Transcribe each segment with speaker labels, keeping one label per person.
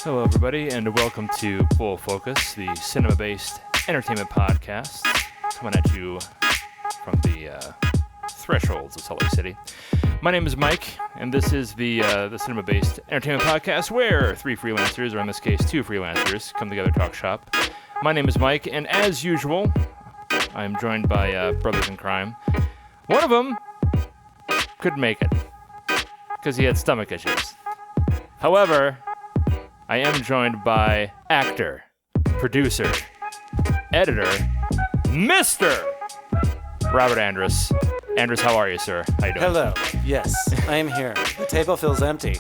Speaker 1: Hello, everybody, and welcome to Full Focus, the cinema-based entertainment podcast, coming at you from the thresholds of Salt Lake City. My name is Mike, and this is the cinema-based entertainment podcast where three freelancers, or in this case, two freelancers, come together to talk shop. My name is Mike, and as usual, I am joined by brothers in crime. One of them couldn't make it because he had stomach issues. However, I am joined by actor, producer, editor, Mr. Robert Andrus. Andrus, how are you, sir? How you doing?
Speaker 2: Hello. Yes, I am here. The table feels empty.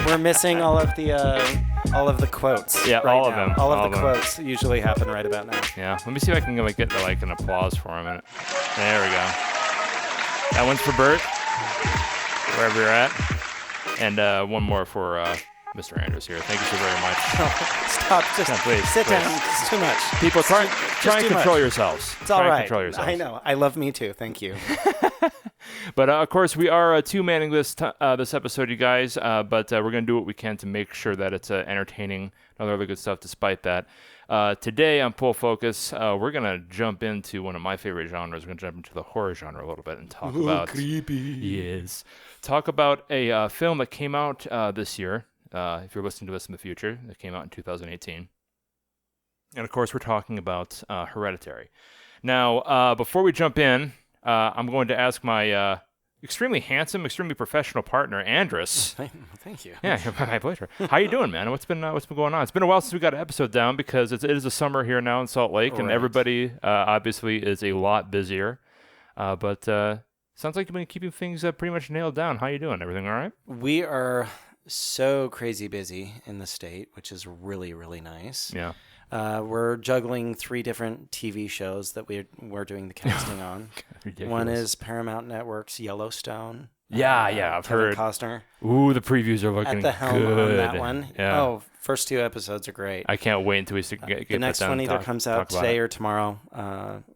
Speaker 2: we're missing all of the quotes.
Speaker 1: Yeah,
Speaker 2: right
Speaker 1: all of
Speaker 2: now.
Speaker 1: them.
Speaker 2: All of the quotes usually happen right about now.
Speaker 1: Yeah, let me see if I can get an applause for a minute. There we go. That one's for Bert, wherever you're at, and one more for Mr. Andrus here. Thank you so very much.
Speaker 2: Stop. Just
Speaker 1: please,
Speaker 2: sit
Speaker 1: please.
Speaker 2: down. It's too much.
Speaker 1: People, try and control
Speaker 2: much.
Speaker 1: yourselves.
Speaker 2: It's all right.
Speaker 1: Control yourselves.
Speaker 2: I know. I love me too. Thank you.
Speaker 1: But of course, we are two-manning this episode, you guys. But we're gonna do what we can to make sure that it's entertaining and other good stuff. Despite that, today on Full Focus, we're gonna jump into one of my favorite genres. We're gonna jump into the horror genre a little bit and talk about
Speaker 2: creepy.
Speaker 1: Yes, talk about a film that came out this year. If you're listening to this in the future, it came out in 2018. And of course, we're talking about Hereditary. Now, before we jump in, I'm going to ask my extremely handsome, extremely professional partner, Andrus.
Speaker 2: Thank you.
Speaker 1: Yeah, my pleasure. How you doing, man? What's been going on? It's been a while since we got an episode down because it is a summer here now in Salt Lake, and everybody obviously is a lot busier. But sounds like you've been keeping things pretty much nailed down. How you doing? Everything all right?
Speaker 2: We are so crazy busy in the state, which is really, really nice.
Speaker 1: Yeah.
Speaker 2: We're juggling 3 different TV shows that we're doing the casting on.
Speaker 1: Ridiculous.
Speaker 2: One is Paramount Network's Yellowstone.
Speaker 1: Yeah, I've
Speaker 2: Kevin
Speaker 1: heard.
Speaker 2: Costner
Speaker 1: Ooh, the previews are looking
Speaker 2: at the helm
Speaker 1: good.
Speaker 2: on that one.
Speaker 1: Yeah.
Speaker 2: Oh, first 2 episodes are great.
Speaker 1: I can't wait until we get
Speaker 2: the next one either comes out today
Speaker 1: or
Speaker 2: or tomorrow,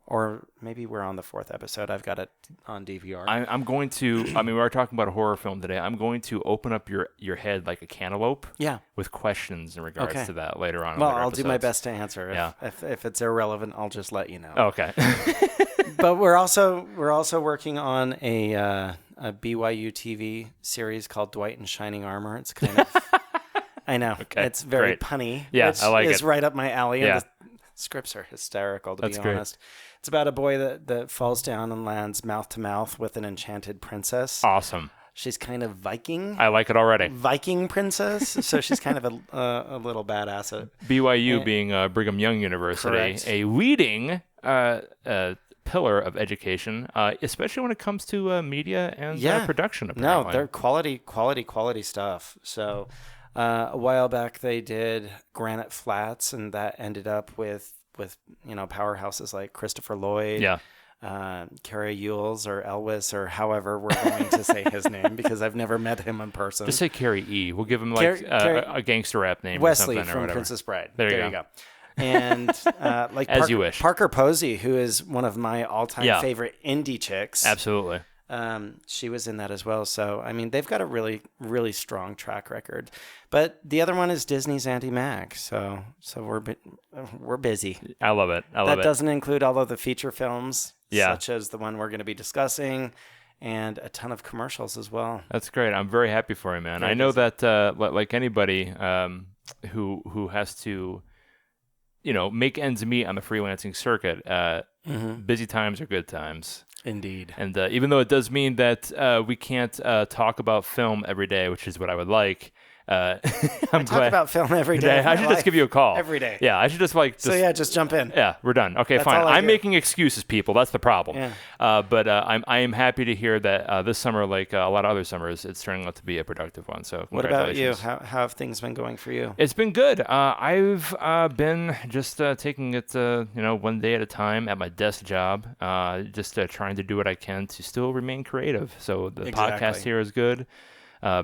Speaker 2: or maybe we're on the 4th episode. I've got it on DVR.
Speaker 1: I'm going to. I mean, we were talking about a horror film today. I'm going to open up your head like a cantaloupe.
Speaker 2: Yeah.
Speaker 1: With questions in regards to that later on.
Speaker 2: Well, I'll do my best to answer.
Speaker 1: Yeah.
Speaker 2: If it's irrelevant, I'll just let you know.
Speaker 1: Okay.
Speaker 2: But we're also working on a BYU TV series called Dwight in Shining Armor. It's kind of, I know, it's very punny.
Speaker 1: Yeah,
Speaker 2: which
Speaker 1: I like
Speaker 2: is
Speaker 1: it.
Speaker 2: right up my alley.
Speaker 1: Yeah.
Speaker 2: And the scripts are hysterical, to
Speaker 1: That's
Speaker 2: be
Speaker 1: great.
Speaker 2: honest. It's about a boy that falls down and lands mouth to mouth with an enchanted princess.
Speaker 1: Awesome.
Speaker 2: She's kind of Viking.
Speaker 1: I like it already.
Speaker 2: Viking princess. So she's kind of a little badass.
Speaker 1: BYU being Brigham Young University,
Speaker 2: Correct.
Speaker 1: a leading pillar of education, especially when it comes to media and production. Apparently.
Speaker 2: No, they're quality stuff. So a while back they did Granite Flats, and that ended up with powerhouses like Christopher Lloyd.
Speaker 1: Yeah.
Speaker 2: Carrie Ewells or Elwes or however we're going to say his name because I've never met him in person.
Speaker 1: Just say Carrie E. We'll give him a gangster rap name.
Speaker 2: Wesley
Speaker 1: or something
Speaker 2: from
Speaker 1: or whatever.
Speaker 2: Princess Bride.
Speaker 1: There you go.
Speaker 2: And like
Speaker 1: As you wish.
Speaker 2: Parker Posey, who is one of my all-time favorite indie chicks.
Speaker 1: Absolutely.
Speaker 2: She was in that as well. So, I mean, they've got a really, really strong track record. But the other one is Disney's Auntie Mac. So we're busy.
Speaker 1: I love it.
Speaker 2: That doesn't include all of the feature films,
Speaker 1: Yeah.
Speaker 2: such as the one we're going to be discussing, and a ton of commercials as well.
Speaker 1: That's great. I'm very happy for you, man.
Speaker 2: Very
Speaker 1: I know
Speaker 2: busy.
Speaker 1: that like anybody who has to, make ends meet on the freelancing circuit, busy times are good times.
Speaker 2: Indeed.
Speaker 1: And even though it does mean that we can't talk about film every day, which is what I would like, I'm
Speaker 2: talk
Speaker 1: glad.
Speaker 2: about film every day.
Speaker 1: I should just give you a call.
Speaker 2: Every day.
Speaker 1: Yeah, I should just
Speaker 2: just jump in.
Speaker 1: Yeah, we're done. Okay,
Speaker 2: That's
Speaker 1: fine.
Speaker 2: all I
Speaker 1: I'm
Speaker 2: do.
Speaker 1: making excuses, people. That's the problem.
Speaker 2: Yeah.
Speaker 1: But I am happy to hear that this summer, like a lot of other summers, it's turning out to be a productive one. So
Speaker 2: What about you?
Speaker 1: congratulations.
Speaker 2: How have things been going for you?
Speaker 1: It's been good. I've been just taking it, one day at a time at my desk job, just trying to do what I can to still remain creative. So the podcast here is good.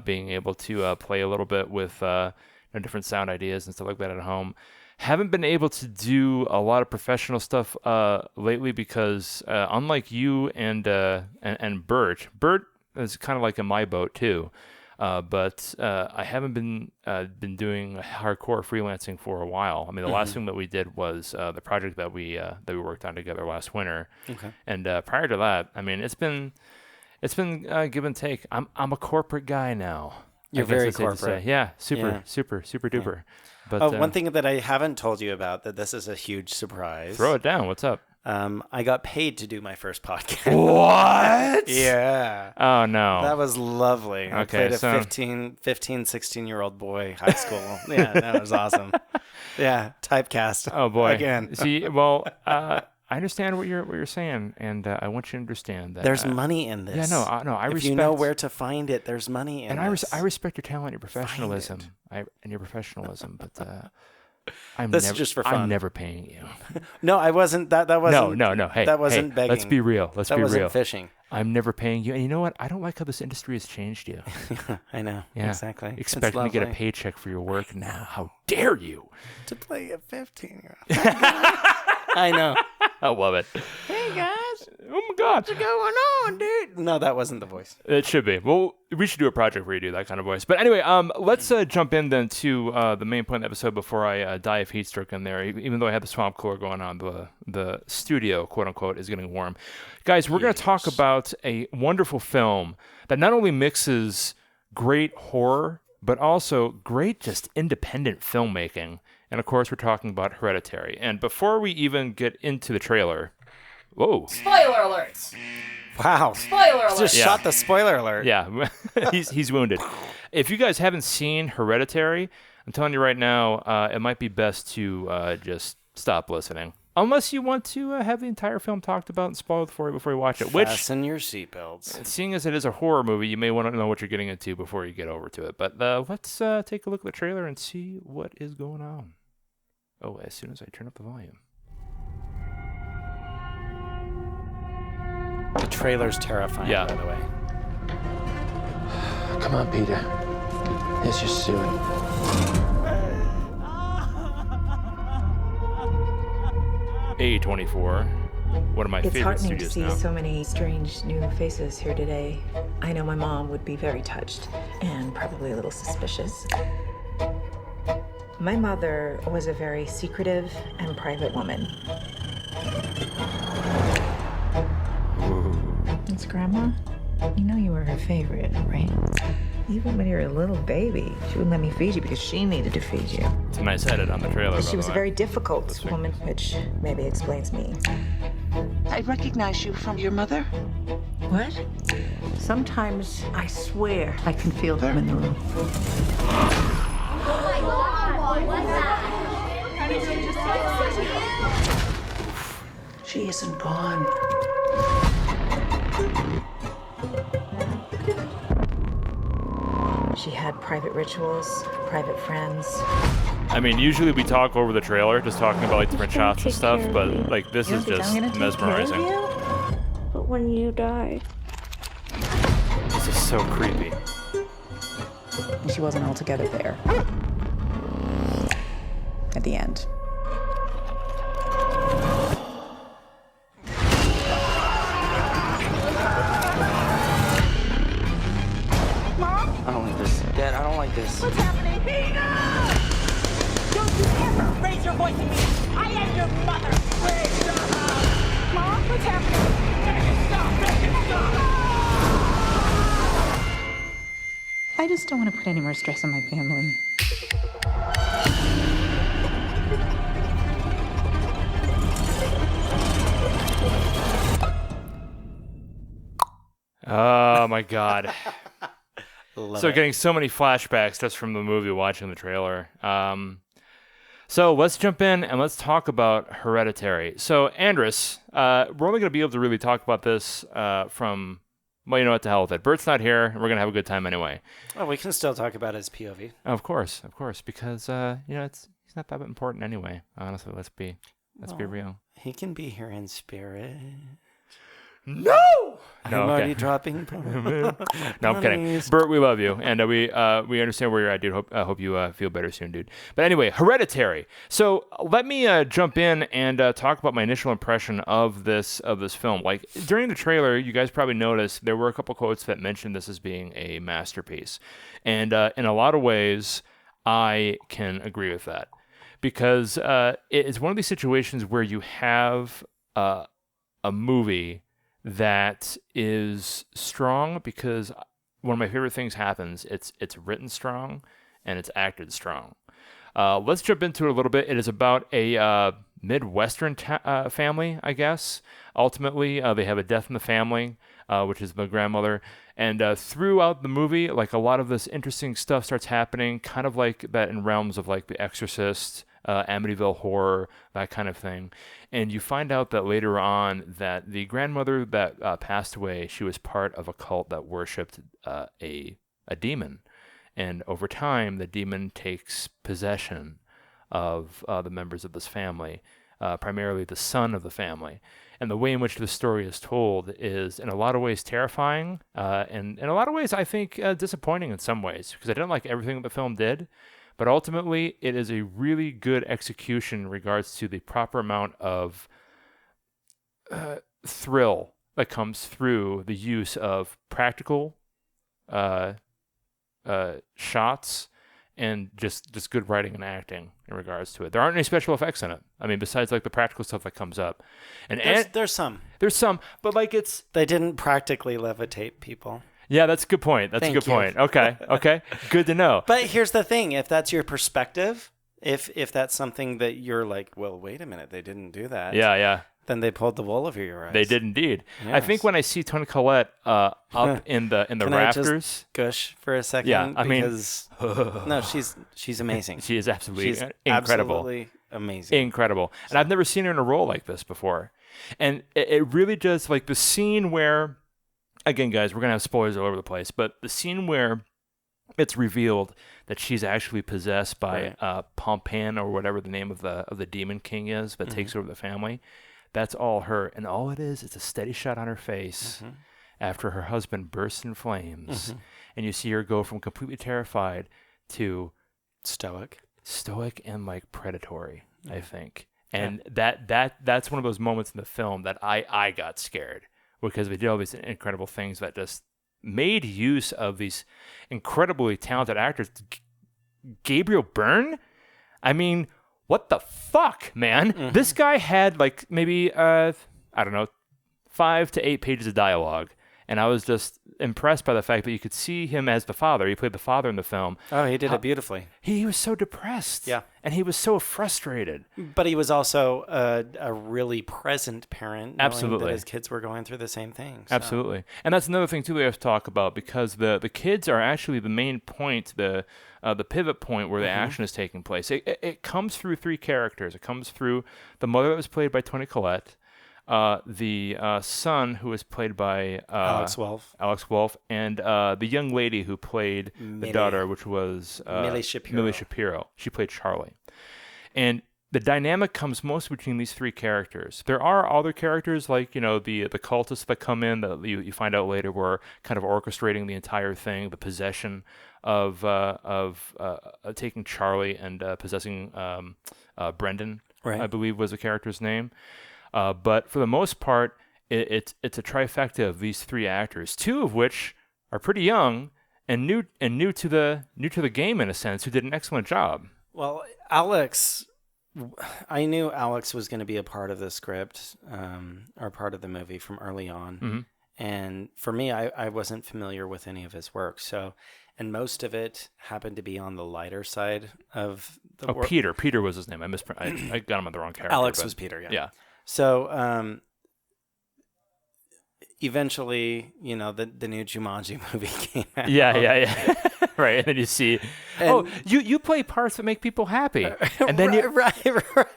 Speaker 1: Being able to play a little bit with different sound ideas and stuff like that at home. Haven't been able to do a lot of professional stuff lately because unlike you and Bert is kind of like in my boat too. But I haven't been doing hardcore freelancing for a while. I mean, the last thing that we did was the project that we worked on together last winter.
Speaker 2: Okay.
Speaker 1: And prior to that, I mean, it's been give and take. I'm a corporate guy now.
Speaker 2: You're very corporate.
Speaker 1: Yeah, super duper.
Speaker 2: Yeah.
Speaker 1: But
Speaker 2: one thing that I haven't told you about that this is a huge surprise.
Speaker 1: Throw it down. What's up?
Speaker 2: I got paid to do my first podcast.
Speaker 1: What?
Speaker 2: Yeah.
Speaker 1: Oh, no.
Speaker 2: That was lovely.
Speaker 1: Okay,
Speaker 2: I played a 15, 16-year-old boy, high school. Yeah, that was awesome. Yeah, typecast.
Speaker 1: Oh, boy.
Speaker 2: Again.
Speaker 1: See, well, I understand what you're saying, and I want you to understand that
Speaker 2: there's money in this.
Speaker 1: Yeah, no, I respect.
Speaker 2: If you know where to find it, there's money in
Speaker 1: and
Speaker 2: this.
Speaker 1: I respect your talent, your professionalism, but
Speaker 2: this is just for fun.
Speaker 1: I'm never paying you.
Speaker 2: No, I wasn't. That wasn't.
Speaker 1: No. Hey,
Speaker 2: that wasn't begging.
Speaker 1: Let's be real.
Speaker 2: That wasn't fishing.
Speaker 1: I'm never paying you, and you know what? I don't like how this industry has changed you.
Speaker 2: I know.
Speaker 1: Yeah,
Speaker 2: exactly.
Speaker 1: Expecting to get a paycheck for your work now. How dare you?
Speaker 2: To play a 15-year-old. I know.
Speaker 1: I love it.
Speaker 2: Hey guys,
Speaker 1: oh my God,
Speaker 2: what's going on, dude? No, that wasn't the voice.
Speaker 1: It should be. Well, we should do a project where you do that kind of voice. But anyway, let's jump in then to the main point of the episode before I die of heat stroke in there. Even though I have the swamp cooler going on, the studio, quote unquote, is getting warm. Guys, we're going to talk about a wonderful film that not only mixes great horror, but also great just independent filmmaking. And of course, we're talking about Hereditary. And before we even get into the trailer, whoa!
Speaker 3: Spoiler alerts!
Speaker 2: Wow!
Speaker 3: Spoiler alert!
Speaker 2: Just shot the spoiler alert.
Speaker 1: Yeah, he's wounded. If you guys haven't seen Hereditary, I'm telling you right now, it might be best to just stop listening, unless you want to have the entire film talked about and spoiled for you before you watch it.
Speaker 2: Fasten your seatbelts.
Speaker 1: Seeing as it is a horror movie, you may want to know what you're getting into before you get over to it. But let's take a look at the trailer and see what is going on. Oh, as soon as I turn up the volume.
Speaker 2: The trailer's terrifying, by the way.
Speaker 4: Come on, Peter. Here's your suit.
Speaker 1: A24, one of my
Speaker 5: It's
Speaker 1: favorite
Speaker 5: heartening to
Speaker 1: studios
Speaker 5: see
Speaker 1: now.
Speaker 5: so many strange new faces here today. I know my mom would be very touched and probably a little suspicious. My mother was a very secretive and private woman. It's Grandma. You know you were her favorite, right? Even when you were a little baby, she wouldn't let me feed you because she needed to feed you.
Speaker 1: It's a nice edit on the trailer.
Speaker 5: But she was a very difficult woman, which maybe explains me.
Speaker 6: I recognize you from your mother.
Speaker 5: What?
Speaker 6: Sometimes I swear I can feel them in the room.
Speaker 3: Oh my God! What's that?
Speaker 6: She isn't gone.
Speaker 5: She had private rituals, private friends.
Speaker 1: I mean, usually we talk over the trailer, just talking about like different shots and stuff, but like this is just mesmerizing.
Speaker 7: But when you die,
Speaker 1: This is so creepy.
Speaker 5: She wasn't altogether there. At the end.
Speaker 4: I don't like this. Dad, I don't like this.
Speaker 6: What's happening? Peter! Don't you ever raise your voice at me! I am your mother! Please stop! Mom, what's happening? Make it stop! Make it stop!
Speaker 5: I just don't want to put any more stress on my family.
Speaker 1: Oh my God.
Speaker 2: Love
Speaker 1: So
Speaker 2: it.
Speaker 1: getting so many flashbacks just from the movie, watching the trailer. So let's jump in and let's talk about Hereditary. So Andrus, we're only going to be able to really talk about this from, well, you know what, the hell with it. Bert's not here, and we're going to have a good time anyway.
Speaker 2: Oh, we can still talk about his POV.
Speaker 1: Of course, because you know he's not that important anyway. Honestly, let's be real.
Speaker 2: He can be here in spirit.
Speaker 1: No,
Speaker 2: I'm
Speaker 1: okay.
Speaker 2: already dropping.
Speaker 1: No, I'm kidding. Bert, we love you, and we understand where you're at, dude. Hope you feel better soon, dude. But anyway, Hereditary. So let me jump in and talk about my initial impression of this film. Like during the trailer, you guys probably noticed there were a couple quotes that mentioned this as being a masterpiece, and in a lot of ways, I can agree with that because it's one of these situations where you have a movie that is strong because one of my favorite things happens. It's written strong and it's acted strong. Let's jump into it a little bit. It is about a Midwestern family, I guess. Ultimately, they have a death in the family, which is the grandmother. And throughout the movie, like a lot of this interesting stuff starts happening, kind of like that in realms of like The Exorcist, Amityville Horror, that kind of thing. And you find out that later on that the grandmother that passed away, she was part of a cult that worshipped a demon. And over time, the demon takes possession of the members of this family, primarily the son of the family. And the way in which the story is told is in a lot of ways terrifying, and in a lot of ways, I think, disappointing in some ways, because I didn't like everything that the film did. But ultimately, it is a really good execution in regards to the proper amount of thrill that comes through the use of practical shots and just good writing and acting in regards to it. There aren't any special effects in it. I mean, besides like the practical stuff that comes up. And
Speaker 2: There's some.
Speaker 1: There's some, but like
Speaker 2: They didn't practically levitate people.
Speaker 1: Yeah, that's a good point. That's a good point. Okay. Good to know.
Speaker 2: But here's the thing. If that's your perspective, if that's something that you're like, well, wait a minute, they didn't do that.
Speaker 1: Yeah.
Speaker 2: Then they pulled the wool over your eyes.
Speaker 1: They did indeed.
Speaker 2: Yes.
Speaker 1: I think when I see Toni Collette up in the
Speaker 2: Can
Speaker 1: rafters.
Speaker 2: I just gush for a second?
Speaker 1: Yeah, I mean,
Speaker 2: because no, she's amazing.
Speaker 1: She is absolutely
Speaker 2: She's
Speaker 1: incredible.
Speaker 2: Absolutely amazing.
Speaker 1: Incredible. And I've never seen her in a role like this before. And it really does, like the scene where, again, guys, we're going to have spoilers all over the place, but the scene where it's revealed that she's actually possessed by Pompan or whatever the name of the demon king is that takes over the family. That's all her. And all it is, it's a steady shot on her face after her husband bursts in flames. And you see her go from completely terrified to
Speaker 2: stoic
Speaker 1: and like predatory, I think. And that's one of those moments in the film that I got scared because they did all these incredible things that just made use of these incredibly talented actors. Gabriel Byrne? I mean, what the fuck, man? This guy had like maybe, I don't know, 5 to 8 pages of dialogue. And I was just impressed by the fact that you could see him as the father. He played the father in the film.
Speaker 2: Oh, he did it beautifully.
Speaker 1: He was so depressed.
Speaker 2: Yeah.
Speaker 1: And he was so frustrated.
Speaker 2: But he was also a really present parent.
Speaker 1: Absolutely.
Speaker 2: That his kids were going through the same thing. So.
Speaker 1: Absolutely. And that's another thing, too, we have to talk about because the kids are actually the main point, the pivot point where the action is taking place. It comes through 3 characters. It comes through the mother that was played by Toni Collette, the son who was played by Alex Wolff, and the young lady who played the daughter, which was Millie Shapiro. She played Charlie. And the dynamic comes mostly between these 3 characters. There are other characters like, the cultists that come in that you find out later were kind of orchestrating the entire thing, the possession of taking Charlie and possessing Brendan, I believe was the character's name. But for the most part, it's a trifecta of these 3 actors, 2 of which are pretty young and new to the game in a sense, who did an excellent job.
Speaker 2: Well, I knew Alex was going to be a part of the script or part of the movie from early on. And for me, I wasn't familiar with any of his work. So, and most of it happened to be on the lighter side of the work.
Speaker 1: Peter. Peter was his name. I got him on the wrong character.
Speaker 2: Alex was Peter,
Speaker 1: Yeah.
Speaker 2: So, eventually, the new Jumanji movie came out.
Speaker 1: Yeah. Right, and then you see, you play parts that make people happy, and then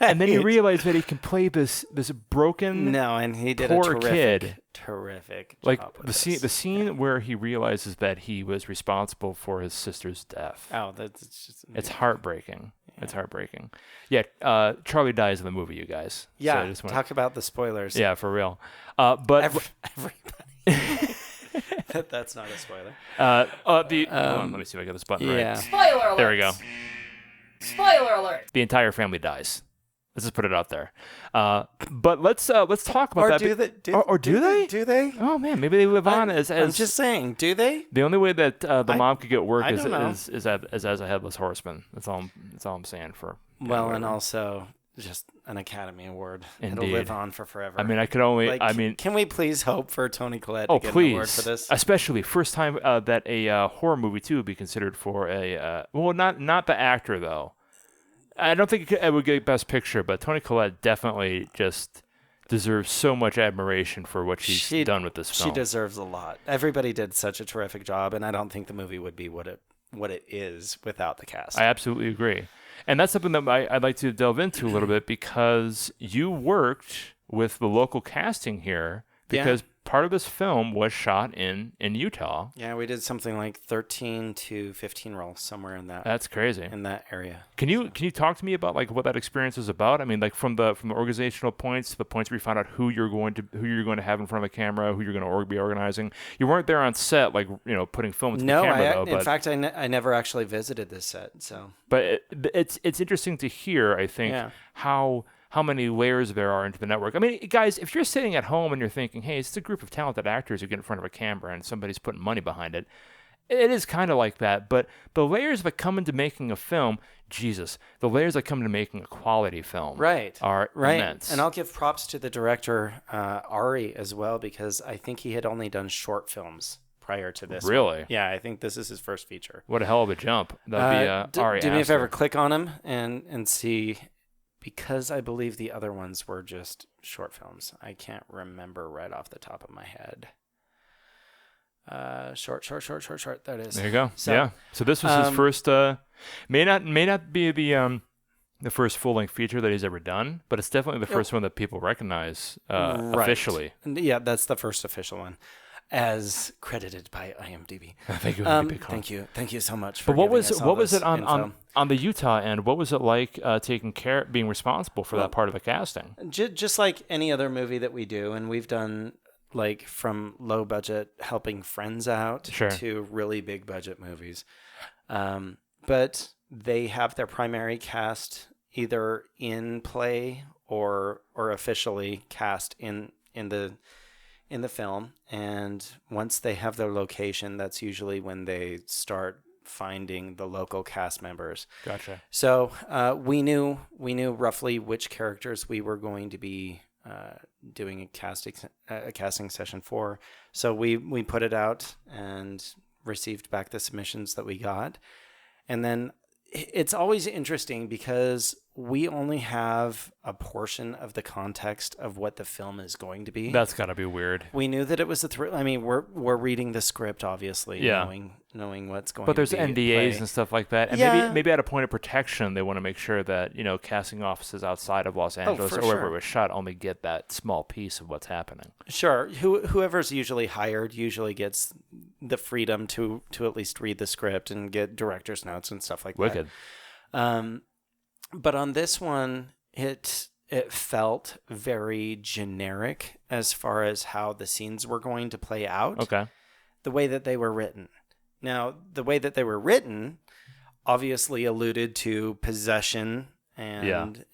Speaker 1: and then you realize that he can play this broken,
Speaker 2: and he did
Speaker 1: poor
Speaker 2: a terrific job
Speaker 1: like
Speaker 2: with
Speaker 1: the scene where he realizes that he was responsible for his sister's death.
Speaker 2: Oh, that's just
Speaker 1: it's heartbreaking. It's heartbreaking. Yeah, Charlie dies in the movie, you guys.
Speaker 2: Yeah,
Speaker 1: So I just wanna-
Speaker 2: talk about the spoilers.
Speaker 1: Yeah, for real. But
Speaker 2: Everybody. That's not a spoiler.
Speaker 1: hold on, let me see if I get this button
Speaker 2: Yeah.
Speaker 1: right.
Speaker 3: Spoiler alert.
Speaker 1: There we go.
Speaker 3: Spoiler alert.
Speaker 1: The entire family dies. Let's just put it out there. But let's talk about
Speaker 2: Or
Speaker 1: that.
Speaker 2: do they?
Speaker 1: Do they?
Speaker 2: Do they?
Speaker 1: Oh man, maybe they live on as
Speaker 2: I'm just saying. Do they?
Speaker 1: the only way that the mom could get work
Speaker 2: I
Speaker 1: is
Speaker 2: don't know.
Speaker 1: as a headless horseman. That's all I'm saying for.
Speaker 2: Well, and
Speaker 1: whatever.
Speaker 2: also just an Academy Award.
Speaker 1: Indeed.
Speaker 2: It'll live on for forever.
Speaker 1: I mean, I could only.
Speaker 2: Like,
Speaker 1: I mean,
Speaker 2: can we please hope for Toni Collette
Speaker 1: oh
Speaker 2: to get an award
Speaker 1: please,
Speaker 2: for this?
Speaker 1: especially first time that a horror movie too would be considered for a well, not the actor though. I don't think it would get Best Picture, but Toni Collette definitely just deserves so much admiration for what she's done with this film.
Speaker 2: She deserves a lot. Everybody did such a terrific job, and I don't think the movie would be what it is without the cast.
Speaker 1: I absolutely agree. And that's something that I'd like to delve into a little bit because you worked with the local casting here because part of this film was shot in Utah.
Speaker 2: Yeah, we did something like 13 to 15 rolls somewhere in that
Speaker 1: That's crazy.
Speaker 2: in that area.
Speaker 1: Can you talk to me about like what that experience was about? I mean, like from the organizational points, the points where you found out who you're going to have in front of the camera, who you're going to be organizing. You weren't there on set, like putting film into the camera though.
Speaker 2: In fact, I never actually visited this set. So,
Speaker 1: But it's interesting to hear. I think how many layers there are into the network. I mean, guys, if you're sitting at home and you're thinking, hey, it's a group of talented actors who get in front of a camera and somebody's putting money behind it, it is kind of like that. But the layers that come into making a film, Jesus, the layers that come into making a quality film are immense.
Speaker 2: And I'll give props to the director, Ari, as well, because I think he had only done short films prior to this.
Speaker 1: Really?
Speaker 2: One. Yeah, I think this is his first feature.
Speaker 1: What a hell of a jump. That'd be Ari
Speaker 2: do me a
Speaker 1: Aster.
Speaker 2: favor, click on him and see... Because I believe the other ones were just short films. I can't remember right off the top of my head. Short. There it is.
Speaker 1: There you go.
Speaker 2: So,
Speaker 1: yeah. So this was his first. May not be the first full length feature that he's ever done, but it's definitely the first one that people recognize officially.
Speaker 2: Yeah, that's the first official one, as credited by IMDb.
Speaker 1: Thank you.
Speaker 2: Thank you so much.
Speaker 1: But
Speaker 2: For
Speaker 1: what
Speaker 2: giving
Speaker 1: was
Speaker 2: us all
Speaker 1: what was
Speaker 2: this
Speaker 1: it on
Speaker 2: info.
Speaker 1: on the Utah end? What was it like being responsible for that part of the casting?
Speaker 2: Just like any other movie that we do, and we've done like from low budget helping friends out to really big budget movies. But they have their primary cast either in play or officially cast in the film, and once they have their location, that's usually when they start finding the local cast members.
Speaker 1: Gotcha.
Speaker 2: So we knew roughly which characters we were going to be doing a casting session for. So we put it out and received back the submissions that we got, and then it's always interesting because we only have a portion of the context of what the film is going to be.
Speaker 1: That's gotta be weird.
Speaker 2: We knew that it was a thriller. I mean, we're reading the script, obviously, knowing what's going.
Speaker 1: But there's
Speaker 2: to be
Speaker 1: NDAs
Speaker 2: play.
Speaker 1: and stuff like that, and maybe at a point of protection, they want to make sure that casting offices outside of Los Angeles or wherever it was shot only get that small piece of what's happening.
Speaker 2: Sure, whoever's usually hired usually gets the freedom to at least read the script and get director's notes and stuff like
Speaker 1: Wicked.
Speaker 2: that. But on this one, it felt very generic as far as how the scenes were going to play out.
Speaker 1: Okay.
Speaker 2: The way that they were written. Now, the way that they were written obviously alluded to possession and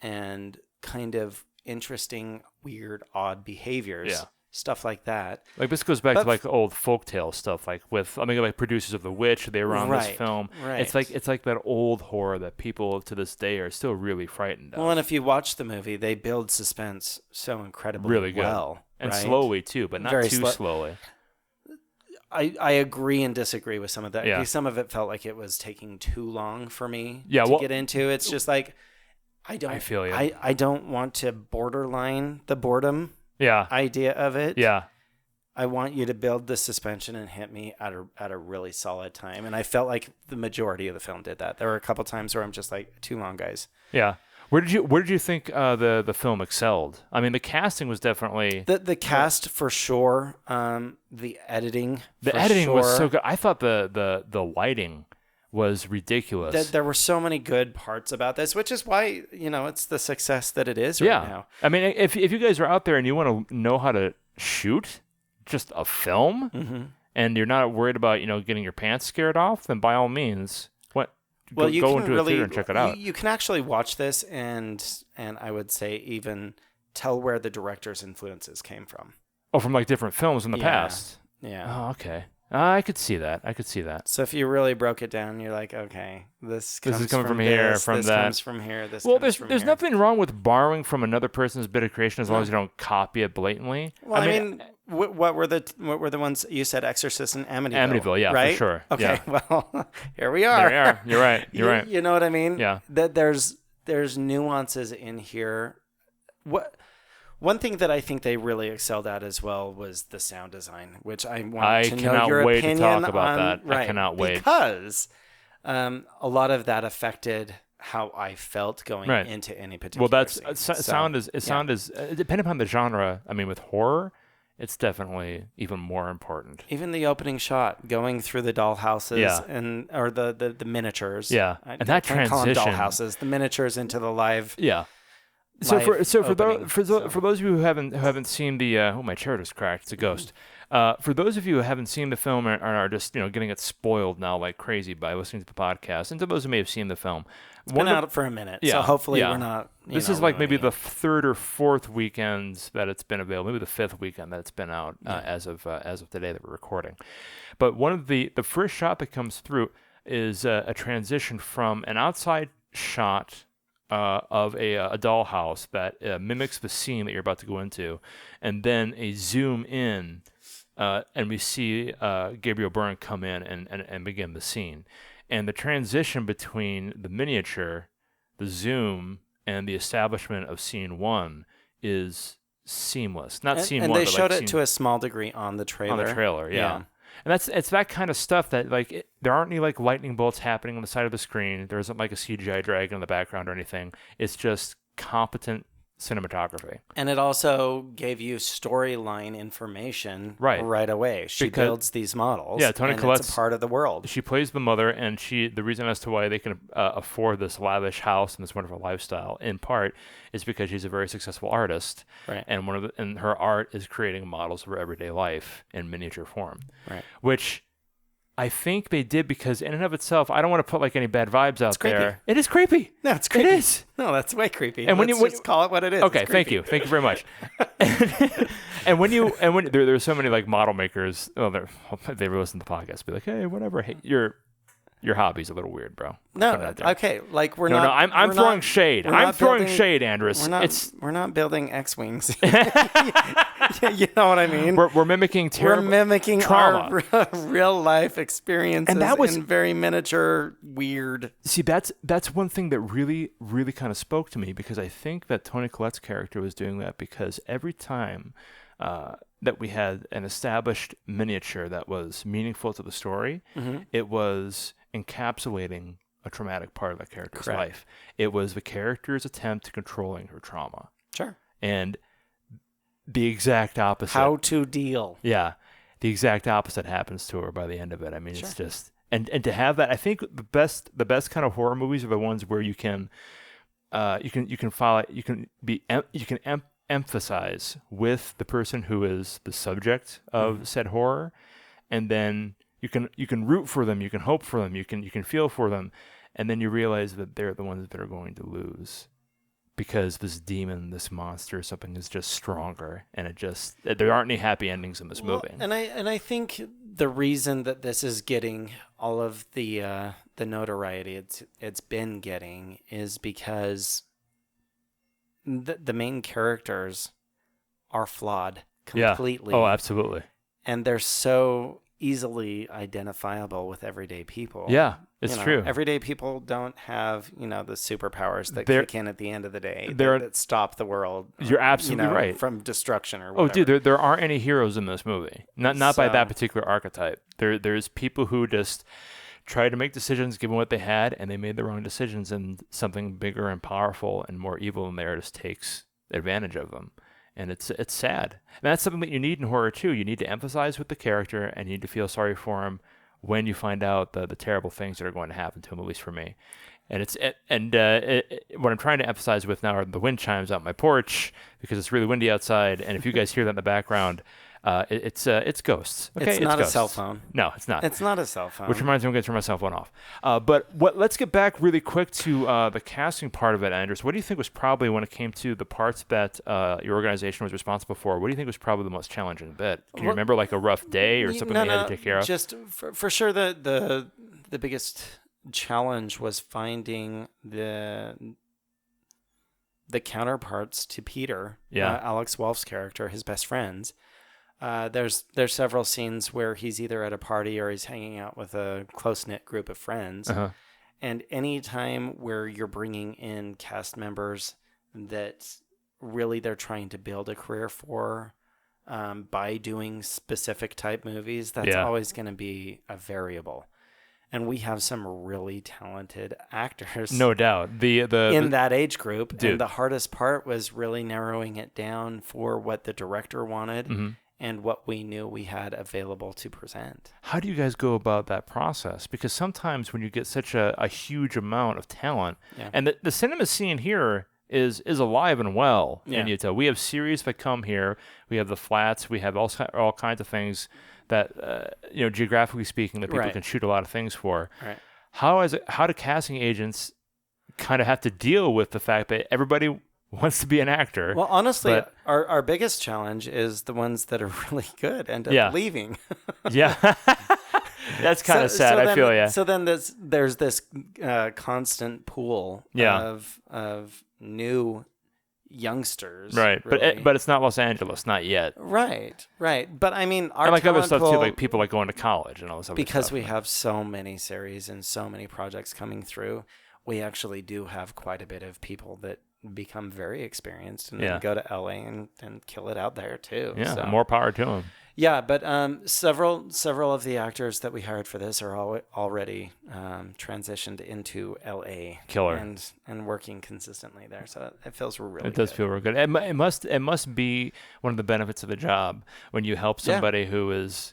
Speaker 2: kind of interesting, weird, odd behaviors.
Speaker 1: Yeah.
Speaker 2: Stuff like that.
Speaker 1: Like this goes back to like old folktale stuff, like with like Producers of the Witch. They were on this film.
Speaker 2: Right.
Speaker 1: It's like that old horror that people to this day are still really frightened of.
Speaker 2: Well, and if you watch the movie, they build suspense so incredibly
Speaker 1: really good.
Speaker 2: well,
Speaker 1: and
Speaker 2: right?
Speaker 1: slowly too, but not
Speaker 2: Very
Speaker 1: too slowly.
Speaker 2: I agree and disagree with some of that.
Speaker 1: Yeah.
Speaker 2: Some of it felt like it was taking too long for me
Speaker 1: to
Speaker 2: get into. It's just like I
Speaker 1: feel you.
Speaker 2: I don't want to borderline the boredom idea of it.
Speaker 1: Yeah.
Speaker 2: I want you to build the suspension and hit me at a really solid time. And I felt like the majority of the film did that. There were a couple times where I'm just like, too long, guys.
Speaker 1: Yeah. Where did you think the film excelled? I mean, the casting was definitely
Speaker 2: the cast for sure. The editing.
Speaker 1: The editing was so good. I thought the lighting was ridiculous.
Speaker 2: There were so many good parts about this, which is why, it's the success that it is right now.
Speaker 1: I mean, if you guys are out there and you want to know how to shoot just a film, and you're not worried about, getting your pants scared off, then by all means, go into a theater and check it out.
Speaker 2: You can actually watch this and I would say even tell where the director's influences came from.
Speaker 1: Oh, from like different films in the past.
Speaker 2: Yeah.
Speaker 1: Oh, okay. I could see that.
Speaker 2: So if you really broke it down, you're like, okay, this
Speaker 1: is coming from here,
Speaker 2: this,
Speaker 1: from
Speaker 2: this
Speaker 1: that.
Speaker 2: comes from here. This
Speaker 1: well,
Speaker 2: comes from
Speaker 1: there's
Speaker 2: here.
Speaker 1: nothing wrong with borrowing from another person's bit of creation as long as you don't copy it blatantly.
Speaker 2: Well, I mean, what were the ones you said? Exorcist and Amityville.
Speaker 1: Amityville, yeah,
Speaker 2: right?
Speaker 1: for sure.
Speaker 2: Okay,
Speaker 1: yeah.
Speaker 2: Well, here we are.
Speaker 1: There we are. You're right. You're right.
Speaker 2: You know what I mean?
Speaker 1: Yeah.
Speaker 2: That there's nuances in here. One thing that I think they really excelled at as well was the sound design, which I want to know your
Speaker 1: wait
Speaker 2: opinion
Speaker 1: to talk about that.
Speaker 2: Right,
Speaker 1: I cannot wait.
Speaker 2: Because a lot of that affected how I felt going into any particular scene.
Speaker 1: Sound is depending upon the genre. I mean, with horror, it's definitely even more important.
Speaker 2: Even the opening shot, going through the dollhouses or the miniatures.
Speaker 1: Yeah, and that transition.
Speaker 2: Call them dollhouses, the miniatures into the live.
Speaker 1: Yeah. For those of you who haven't seen the my chair just cracked. It's a ghost. For those of you who haven't seen the film and are just getting it spoiled now like crazy by listening to the podcast, and to those who may have seen the film,
Speaker 2: it's been out for a minute, so hopefully we're not.
Speaker 1: This is like maybe the third or fourth weekend that it's been available, maybe the fifth weekend that it's been out as of today that we're recording. But one of the first shot that comes through is a transition from an outside shot of a dollhouse that mimics the scene that you're about to go into, and then a zoom in, and we see Gabriel Byrne come in and begin the scene. And the transition between the miniature, the zoom, and the establishment of scene one is seamless. Not scene
Speaker 2: and
Speaker 1: one,
Speaker 2: they
Speaker 1: but
Speaker 2: showed
Speaker 1: like
Speaker 2: it to a small degree on the trailer.
Speaker 1: On the trailer, yeah. And it's that kind of stuff that there aren't any like lightning bolts happening on the side of the screen. There isn't like a CGI dragon in the background or anything. It's just competent cinematography.
Speaker 2: And it also gave you storyline information right away. She builds these models.
Speaker 1: Yeah, Toni Collette's
Speaker 2: it's a part of the world.
Speaker 1: She plays the mother, and the reason as to why they can afford this lavish house and this wonderful lifestyle, in part, is because she's a very successful artist.
Speaker 2: Right.
Speaker 1: And her art is creating models for everyday life in miniature form.
Speaker 2: Right.
Speaker 1: Which I think they did because in and of itself, I don't want to put like any bad vibes out there. It is creepy.
Speaker 2: No, it's creepy.
Speaker 1: It is.
Speaker 2: No, that's way creepy.
Speaker 1: And when
Speaker 2: Let's just call it what it is.
Speaker 1: Okay, thank you very much. and when there's so many like model makers, they listen to the podcast, be like, hey, whatever, hey, your hobby's a little weird, bro.
Speaker 2: No, okay, like we're not.
Speaker 1: No, I'm throwing shade. I'm throwing shade, Andrus.
Speaker 2: We're not building X-wings. You know what I mean?
Speaker 1: We're mimicking terrible.
Speaker 2: We're mimicking
Speaker 1: trauma.
Speaker 2: Our real life experiences,
Speaker 1: and that was
Speaker 2: in very miniature, weird.
Speaker 1: See, that's one thing that really, really kind of spoke to me, because I think that Toni Collette's character was doing that because every time that we had an established miniature that was meaningful to the story, it was encapsulating a traumatic part of that character's life. It was the character's attempt to controlling her trauma.
Speaker 2: Sure.
Speaker 1: And the exact opposite.
Speaker 2: How to deal.
Speaker 1: Yeah. The exact opposite happens to her by the end of it. I mean, it's just and to have that, I think the best kind of horror movies are the ones where you can follow, you can emphasize with the person who is the subject of said horror, and then you can root for them, you can hope for them, you can feel for them, and then you realize that they're the ones that are going to lose because this demon, this monster, something is just stronger, and there aren't any happy endings in this movie.
Speaker 2: And I think the reason that this is getting all of the notoriety it's been getting is because the main characters are flawed completely.
Speaker 1: Yeah. Oh, absolutely.
Speaker 2: And they're so easily identifiable with everyday people.
Speaker 1: Yeah, it's true.
Speaker 2: Everyday people don't have, the superpowers that kick in at the end of the day that stop the world.
Speaker 1: You're absolutely right.
Speaker 2: From destruction or whatever.
Speaker 1: Oh, dude, there aren't any heroes in this movie. Not by that particular archetype. There's people who just tried to make decisions given what they had, and they made the wrong decisions, and something bigger and powerful and more evil than there just takes advantage of them. And it's sad. And that's something that you need in horror too. You need to emphasize with the character, and you need to feel sorry for him when you find out the terrible things that are going to happen to him, at least for me. And what I'm trying to emphasize with now are the wind chimes out my porch because it's really windy outside. And if you guys hear that in the background, it's ghosts. Okay,
Speaker 2: It's not
Speaker 1: ghosts.
Speaker 2: a cell phone.
Speaker 1: No, it's not.
Speaker 2: It's not a cell phone.
Speaker 1: Which reminds me, I'm going to turn my cell phone off. Let's get back really quick to the casting part of it, Andrus. What do you think was probably, when it came to the parts that your organization was responsible for, what do you think was probably the most challenging bit? Can you remember like a rough day or something that you had to take care of?
Speaker 2: Just for sure, the biggest challenge was finding the counterparts to Peter, Alex Wolff's character, his best friends. There's several scenes where he's either at a party or he's hanging out with a close-knit group of friends.
Speaker 1: Uh-huh.
Speaker 2: And any time where you're bringing in cast members that really they're trying to build a career for by doing specific type movies, that's always going to be a variable. And we have some really talented actors.
Speaker 1: No doubt. In
Speaker 2: that age group.
Speaker 1: Dude.
Speaker 2: And the hardest part was really narrowing it down for what the director wanted and what we knew we had available to present.
Speaker 1: How do you guys go about that process? Because sometimes when you get such a huge amount of talent, and the cinema scene here is alive and well in Utah. We have series that come here. We have the flats. We have all kinds of things that, geographically speaking, that people can shoot a lot of things for.
Speaker 2: Right.
Speaker 1: How do casting agents kind of have to deal with the fact that everybody wants to be an actor?
Speaker 2: Well, honestly, our biggest challenge is the ones that are really good end up leaving.
Speaker 1: Yeah. That's kind of sad. I feel
Speaker 2: So then there's this constant pool of new youngsters,
Speaker 1: right?
Speaker 2: Really.
Speaker 1: But it's not Los Angeles, not yet.
Speaker 2: Right. But I mean, our
Speaker 1: and like other
Speaker 2: talent
Speaker 1: stuff
Speaker 2: pool,
Speaker 1: too, like people like going to college and all this other stuff.
Speaker 2: because we have so many series and so many projects coming through. We actually do have quite a bit of people that become very experienced and then go to LA and kill it out there too.
Speaker 1: Yeah,
Speaker 2: so.
Speaker 1: more power to them.
Speaker 2: Yeah, but several of the actors that we hired for this are already transitioned into LA.
Speaker 1: Killer.
Speaker 2: And working consistently there, so it feels really.
Speaker 1: It does feel real good. It must be one of the benefits of the job when you help somebody who is,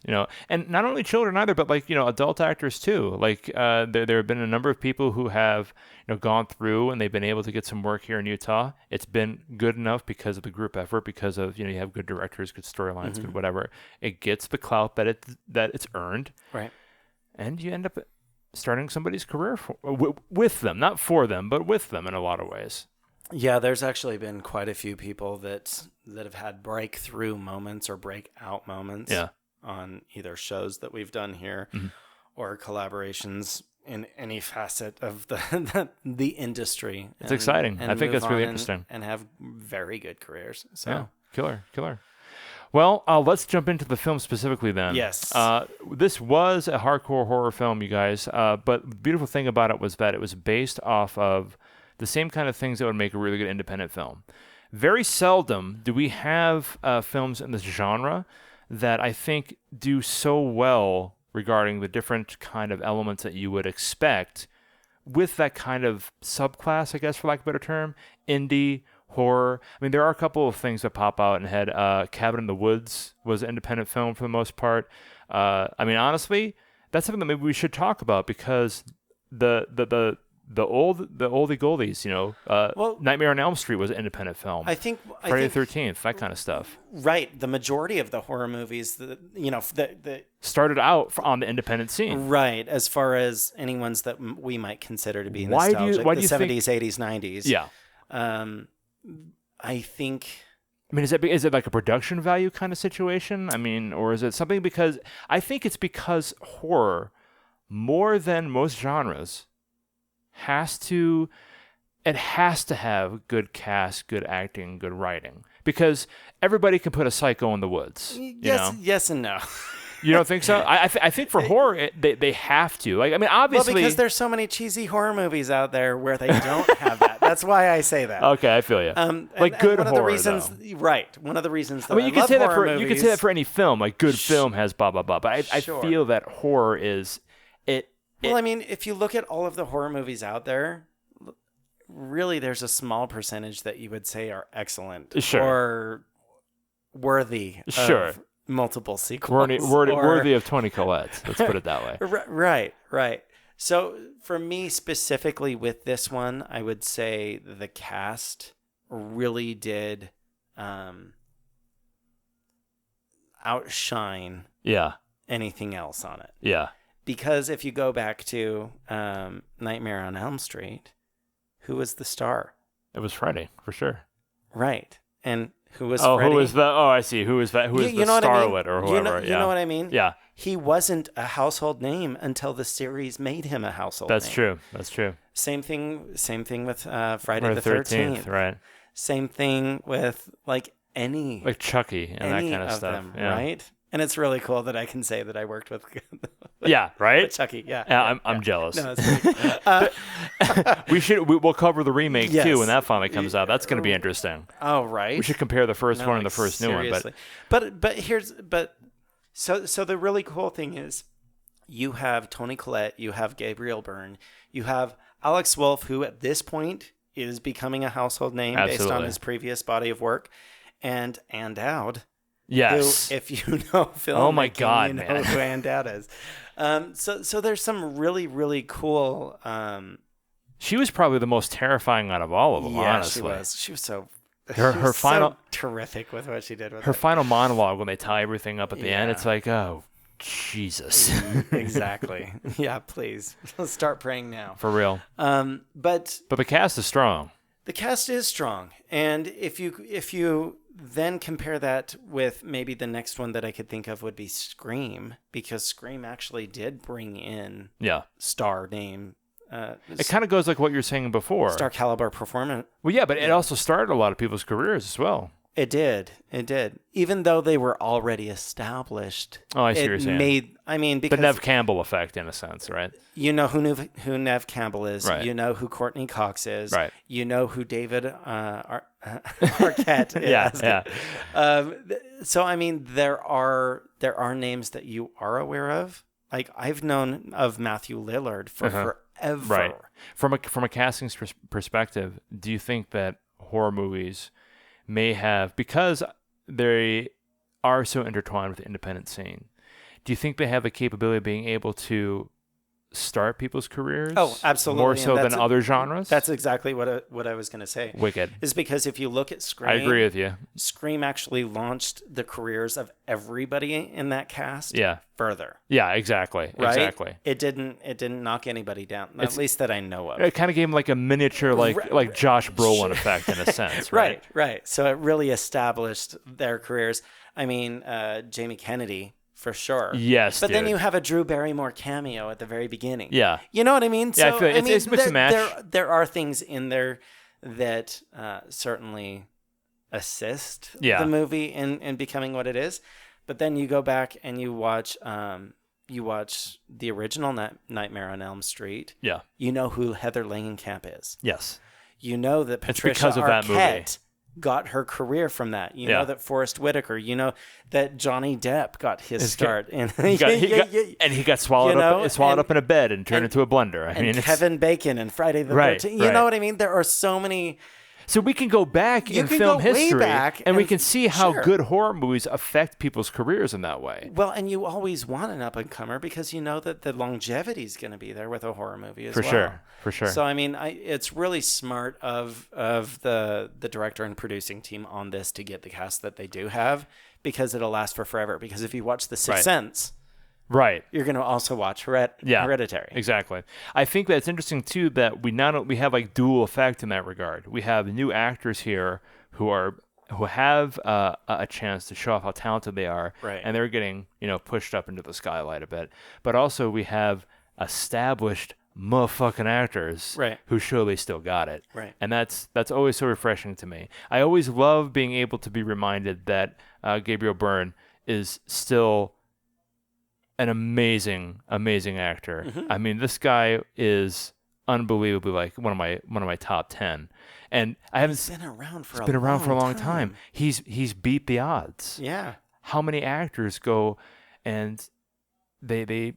Speaker 1: and not only children either, but like adult actors too. Like there have been a number of people who have gone through and they've been able to get some work here in Utah. It's been good enough because of the group effort, because of you have good directors, good storylines, good whatever. It gets the clout that it's earned,
Speaker 2: right?
Speaker 1: And you end up starting somebody's career with them, not for them, but with them in a lot of ways.
Speaker 2: Yeah, there's actually been quite a few people that have had breakthrough moments or breakout moments on either shows that we've done here or collaborations in any facet of the industry.
Speaker 1: It's exciting. I think that's really interesting.
Speaker 2: And have very good careers. So
Speaker 1: killer. Well, let's jump into the film specifically then.
Speaker 2: Yes.
Speaker 1: This was a hardcore horror film, you guys. But the beautiful thing about it was that it was based off of the same kind of things that would make a really good independent film. Very seldom do we have films in this genre that I think do so well regarding the different kind of elements that you would expect with that kind of subclass, I guess, for lack of a better term, indie, horror. I mean, there are a couple of things that pop out in the head. Cabin in the Woods was an independent film for the most part. I mean, honestly, that's something that maybe we should talk about because the oldie goldies, Nightmare on Elm Street was an independent film. Friday the 13th, that kind of stuff.
Speaker 2: Right. The majority of the horror movies, that
Speaker 1: started out on the independent scene.
Speaker 2: Right. As far as any ones that we might consider to be nostalgic, the 70s, 80s, 90s.
Speaker 1: Yeah.
Speaker 2: I think.
Speaker 1: I mean, is it like a production value kind of situation? I mean, or is it something because I think it's because horror, more than most genres, has to have good cast, good acting, good writing. Because everybody can put a psycho in the woods.
Speaker 2: Yes and no.
Speaker 1: You don't think so? I think for horror, they have to. Like, I mean, obviously.
Speaker 2: Well, because there's so many cheesy horror movies out there where they don't have that. That's why I say that.
Speaker 1: Okay, I feel you. Like good
Speaker 2: one
Speaker 1: horror,
Speaker 2: of the reasons,
Speaker 1: though.
Speaker 2: Right. One of the reasons that
Speaker 1: I mean, you could say that for any film. Like, good
Speaker 2: Sure.
Speaker 1: film has blah, blah, blah. But I feel that horror is...
Speaker 2: Well, I mean, if you look at all of the horror movies out there, really there's a small percentage that you would say are excellent.
Speaker 1: Sure.
Speaker 2: Or worthy multiple sequels.
Speaker 1: Worthy of Toni Collette. Let's put it that way.
Speaker 2: Right. So for me specifically with this one, I would say the cast really did outshine anything else on it.
Speaker 1: Yeah.
Speaker 2: Because if you go back to Nightmare on Elm Street, who was the star?
Speaker 1: It was Freddy, for sure.
Speaker 2: Right. And who was Freddy?
Speaker 1: Who was the... Oh, I see. Who was that? Who was the starlet or whoever?
Speaker 2: You know what I mean?
Speaker 1: Yeah.
Speaker 2: He wasn't a household name until the series made him a household name.
Speaker 1: That's true.
Speaker 2: Same thing with Friday the 13th.
Speaker 1: Right.
Speaker 2: Same thing with any...
Speaker 1: Like Chucky and that kind of stuff.
Speaker 2: Them, right? And it's really cool that I can say that I worked with...
Speaker 1: Yeah, right?
Speaker 2: With Chucky, yeah.
Speaker 1: I'm jealous.
Speaker 2: No, it's
Speaker 1: We'll cover the remake too when that finally comes out. That's going to be interesting.
Speaker 2: Oh, right.
Speaker 1: We should compare the first one and the first
Speaker 2: seriously.
Speaker 1: new one.
Speaker 2: But so the really cool thing is you have Toni Collette, you have Gabriel Byrne, you have Alex Wolff, who at this point is becoming a household name based on his previous body of work, and Dowd.
Speaker 1: Yes.
Speaker 2: Who, if you know film,
Speaker 1: oh my God,
Speaker 2: you know
Speaker 1: man,
Speaker 2: who Ann Dowd is. So there's some really, really cool.
Speaker 1: She was probably the most terrifying out of all of them. Honestly,
Speaker 2: She was so.
Speaker 1: Her final
Speaker 2: so terrific with what she did with
Speaker 1: her
Speaker 2: it.
Speaker 1: final monologue when they tie everything up at the end. It's like, oh, Jesus.
Speaker 2: Exactly. Yeah, please. Let's start praying now.
Speaker 1: For real.
Speaker 2: But
Speaker 1: the cast is strong.
Speaker 2: The cast is strong, and if you then compare that with maybe the next one that I could think of would be Scream, because Scream actually did bring in star name.
Speaker 1: It kind of goes like what you're saying before.
Speaker 2: Star caliber performance.
Speaker 1: Well, yeah, but it also started a lot of people's careers as well.
Speaker 2: It did. Even though they were already established.
Speaker 1: Oh, I see what you're saying.
Speaker 2: Because
Speaker 1: the Neve Campbell effect, in a sense, right?
Speaker 2: You know who Neve Campbell is.
Speaker 1: Right.
Speaker 2: You know who Courtney Cox is.
Speaker 1: Right.
Speaker 2: You know who David Arquette is.
Speaker 1: Yeah.
Speaker 2: So there are names that you are aware of. Like I've known of Matthew Lillard for forever.
Speaker 1: Right. From a casting perspective, do you think that horror movies may have, because they are so intertwined with the independent scene, do you think they have the capability of being able to start people's careers?
Speaker 2: Oh, absolutely.
Speaker 1: More so than other genres?
Speaker 2: That's exactly what I was going to say.
Speaker 1: Wicked.
Speaker 2: Is because if you look at Scream...
Speaker 1: I agree with you.
Speaker 2: Scream actually launched the careers of everybody in that cast further.
Speaker 1: Yeah, exactly.
Speaker 2: Right?
Speaker 1: Exactly.
Speaker 2: It didn't knock anybody down, at least that I know of.
Speaker 1: It kind of gave him like a miniature, like Josh Brolin effect in a sense, right?
Speaker 2: Right. So it really established their careers. I mean, Jamie Kennedy... For sure.
Speaker 1: Yes,
Speaker 2: but then you have a Drew Barrymore cameo at the very beginning.
Speaker 1: Yeah.
Speaker 2: You know what I mean?
Speaker 1: Yeah, I feel it's mix and match.
Speaker 2: There are things in there that certainly assist the movie in becoming what it is. But then you go back and you watch the original Nightmare on Elm Street.
Speaker 1: Yeah.
Speaker 2: You know who Heather Langenkamp is.
Speaker 1: Yes.
Speaker 2: You know that Patricia Arquette got her career from that. You know that Forrest Whitaker. You know that Johnny Depp got his start. And
Speaker 1: he got swallowed up in a bed and turned into a blender. I mean,
Speaker 2: Kevin Bacon and Friday the 13th. You know what I mean? There are so many.
Speaker 1: So we can go back in film history and we can see how good horror movies affect people's careers in that way.
Speaker 2: Well, and you always want an up-and-comer because you know that the longevity is going to be there with a horror movie as well.
Speaker 1: For sure.
Speaker 2: So, I mean, it's really smart of the director and producing team on this to get the cast that they do have because it'll last for forever. Because if you watch The Sixth Sense...
Speaker 1: Right.
Speaker 2: You're going to also watch Hereditary.
Speaker 1: Exactly. I think that's interesting too that we have like dual effect in that regard. We have new actors here who have a chance to show off how talented they are, and they're getting pushed up into the skylight a bit. But also we have established motherfucking actors who show they still got it.
Speaker 2: Right.
Speaker 1: And that's always so refreshing to me. I always love being able to be reminded that Gabriel Byrne is still an amazing actor.
Speaker 2: Mm-hmm.
Speaker 1: I mean, this guy is unbelievably like one of my top 10. And
Speaker 2: he's been around for a long time.
Speaker 1: He's beat the odds.
Speaker 2: Yeah.
Speaker 1: How many actors go and they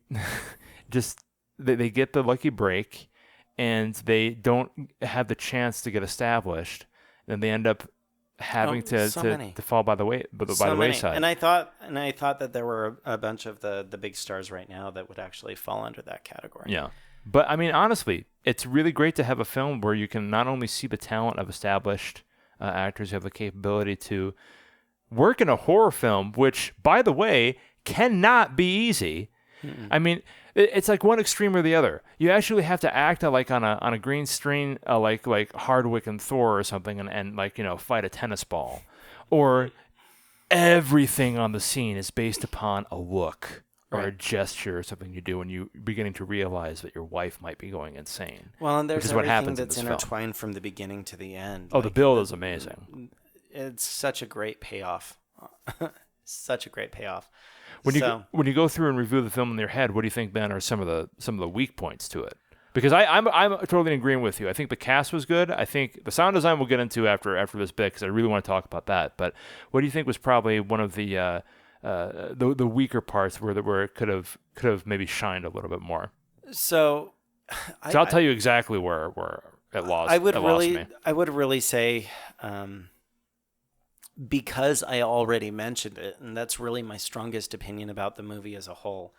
Speaker 1: just they get the lucky break and they don't have the chance to get established, and they end up having
Speaker 2: so many.
Speaker 1: to fall by the
Speaker 2: So many.
Speaker 1: wayside.
Speaker 2: And I thought that there were a bunch of the big stars right now that would actually fall under that category.
Speaker 1: Yeah. But I mean, honestly, it's really great to have a film where you can not only see the talent of established actors who have the capability to work in a horror film, which, by the way, cannot be easy. Mm-mm. I mean, it's like one extreme or the other. You actually have to act like on a green screen, like Hardwick and Thor or something, and like, you know, fight a tennis ball, or everything on the scene is based upon a look or a gesture or something you do when you're beginning to realize that your wife might be going insane.
Speaker 2: Well, and there's
Speaker 1: everything
Speaker 2: what happens
Speaker 1: that's
Speaker 2: intertwined from the beginning to the end.
Speaker 1: Oh, the build is amazing.
Speaker 2: It's such a great payoff. Such a great payoff.
Speaker 1: When you go through and review the film in your head, what do you think, Ben, are some of the weak points to it? Because I'm totally in agreement with you. I think the cast was good. I think the sound design we'll get into after this bit, because I really want to talk about that. But what do you think was probably one of the weaker parts where it could have maybe shined a little bit more?
Speaker 2: So
Speaker 1: I'll tell you exactly where it lost. Lost me.
Speaker 2: I would really say, because I already mentioned it, and that's really my strongest opinion about the movie as a whole,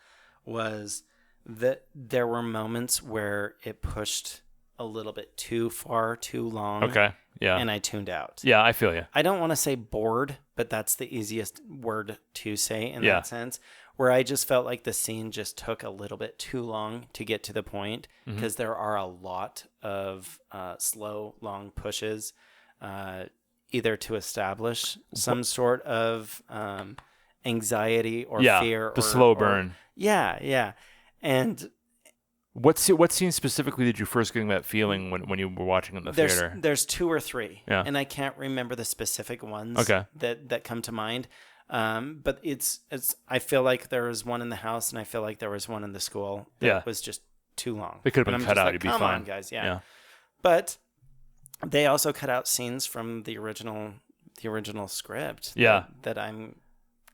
Speaker 2: was that there were moments where it pushed a little bit too far, too long.
Speaker 1: Okay. Yeah.
Speaker 2: And I tuned out.
Speaker 1: Yeah, I feel you.
Speaker 2: I don't want to say bored, but that's the easiest word to say in that sense, where I just felt like the scene just took a little bit too long to get to the point, because there are a lot of slow, long pushes, either to establish some sort of anxiety or fear.
Speaker 1: The slow burn.
Speaker 2: Yeah. And
Speaker 1: what scene specifically did you first get that feeling when you were watching in the theater?
Speaker 2: There's 2 or 3,
Speaker 1: and
Speaker 2: I can't remember the specific ones that come to mind. But it's I feel like there was one in the house, and I feel like there was one in the school that was just too long.
Speaker 1: They could have been cut out. You'd be fine.
Speaker 2: Come on, guys. Yeah. But they also cut out scenes from the original script.
Speaker 1: Yeah.
Speaker 2: That I'm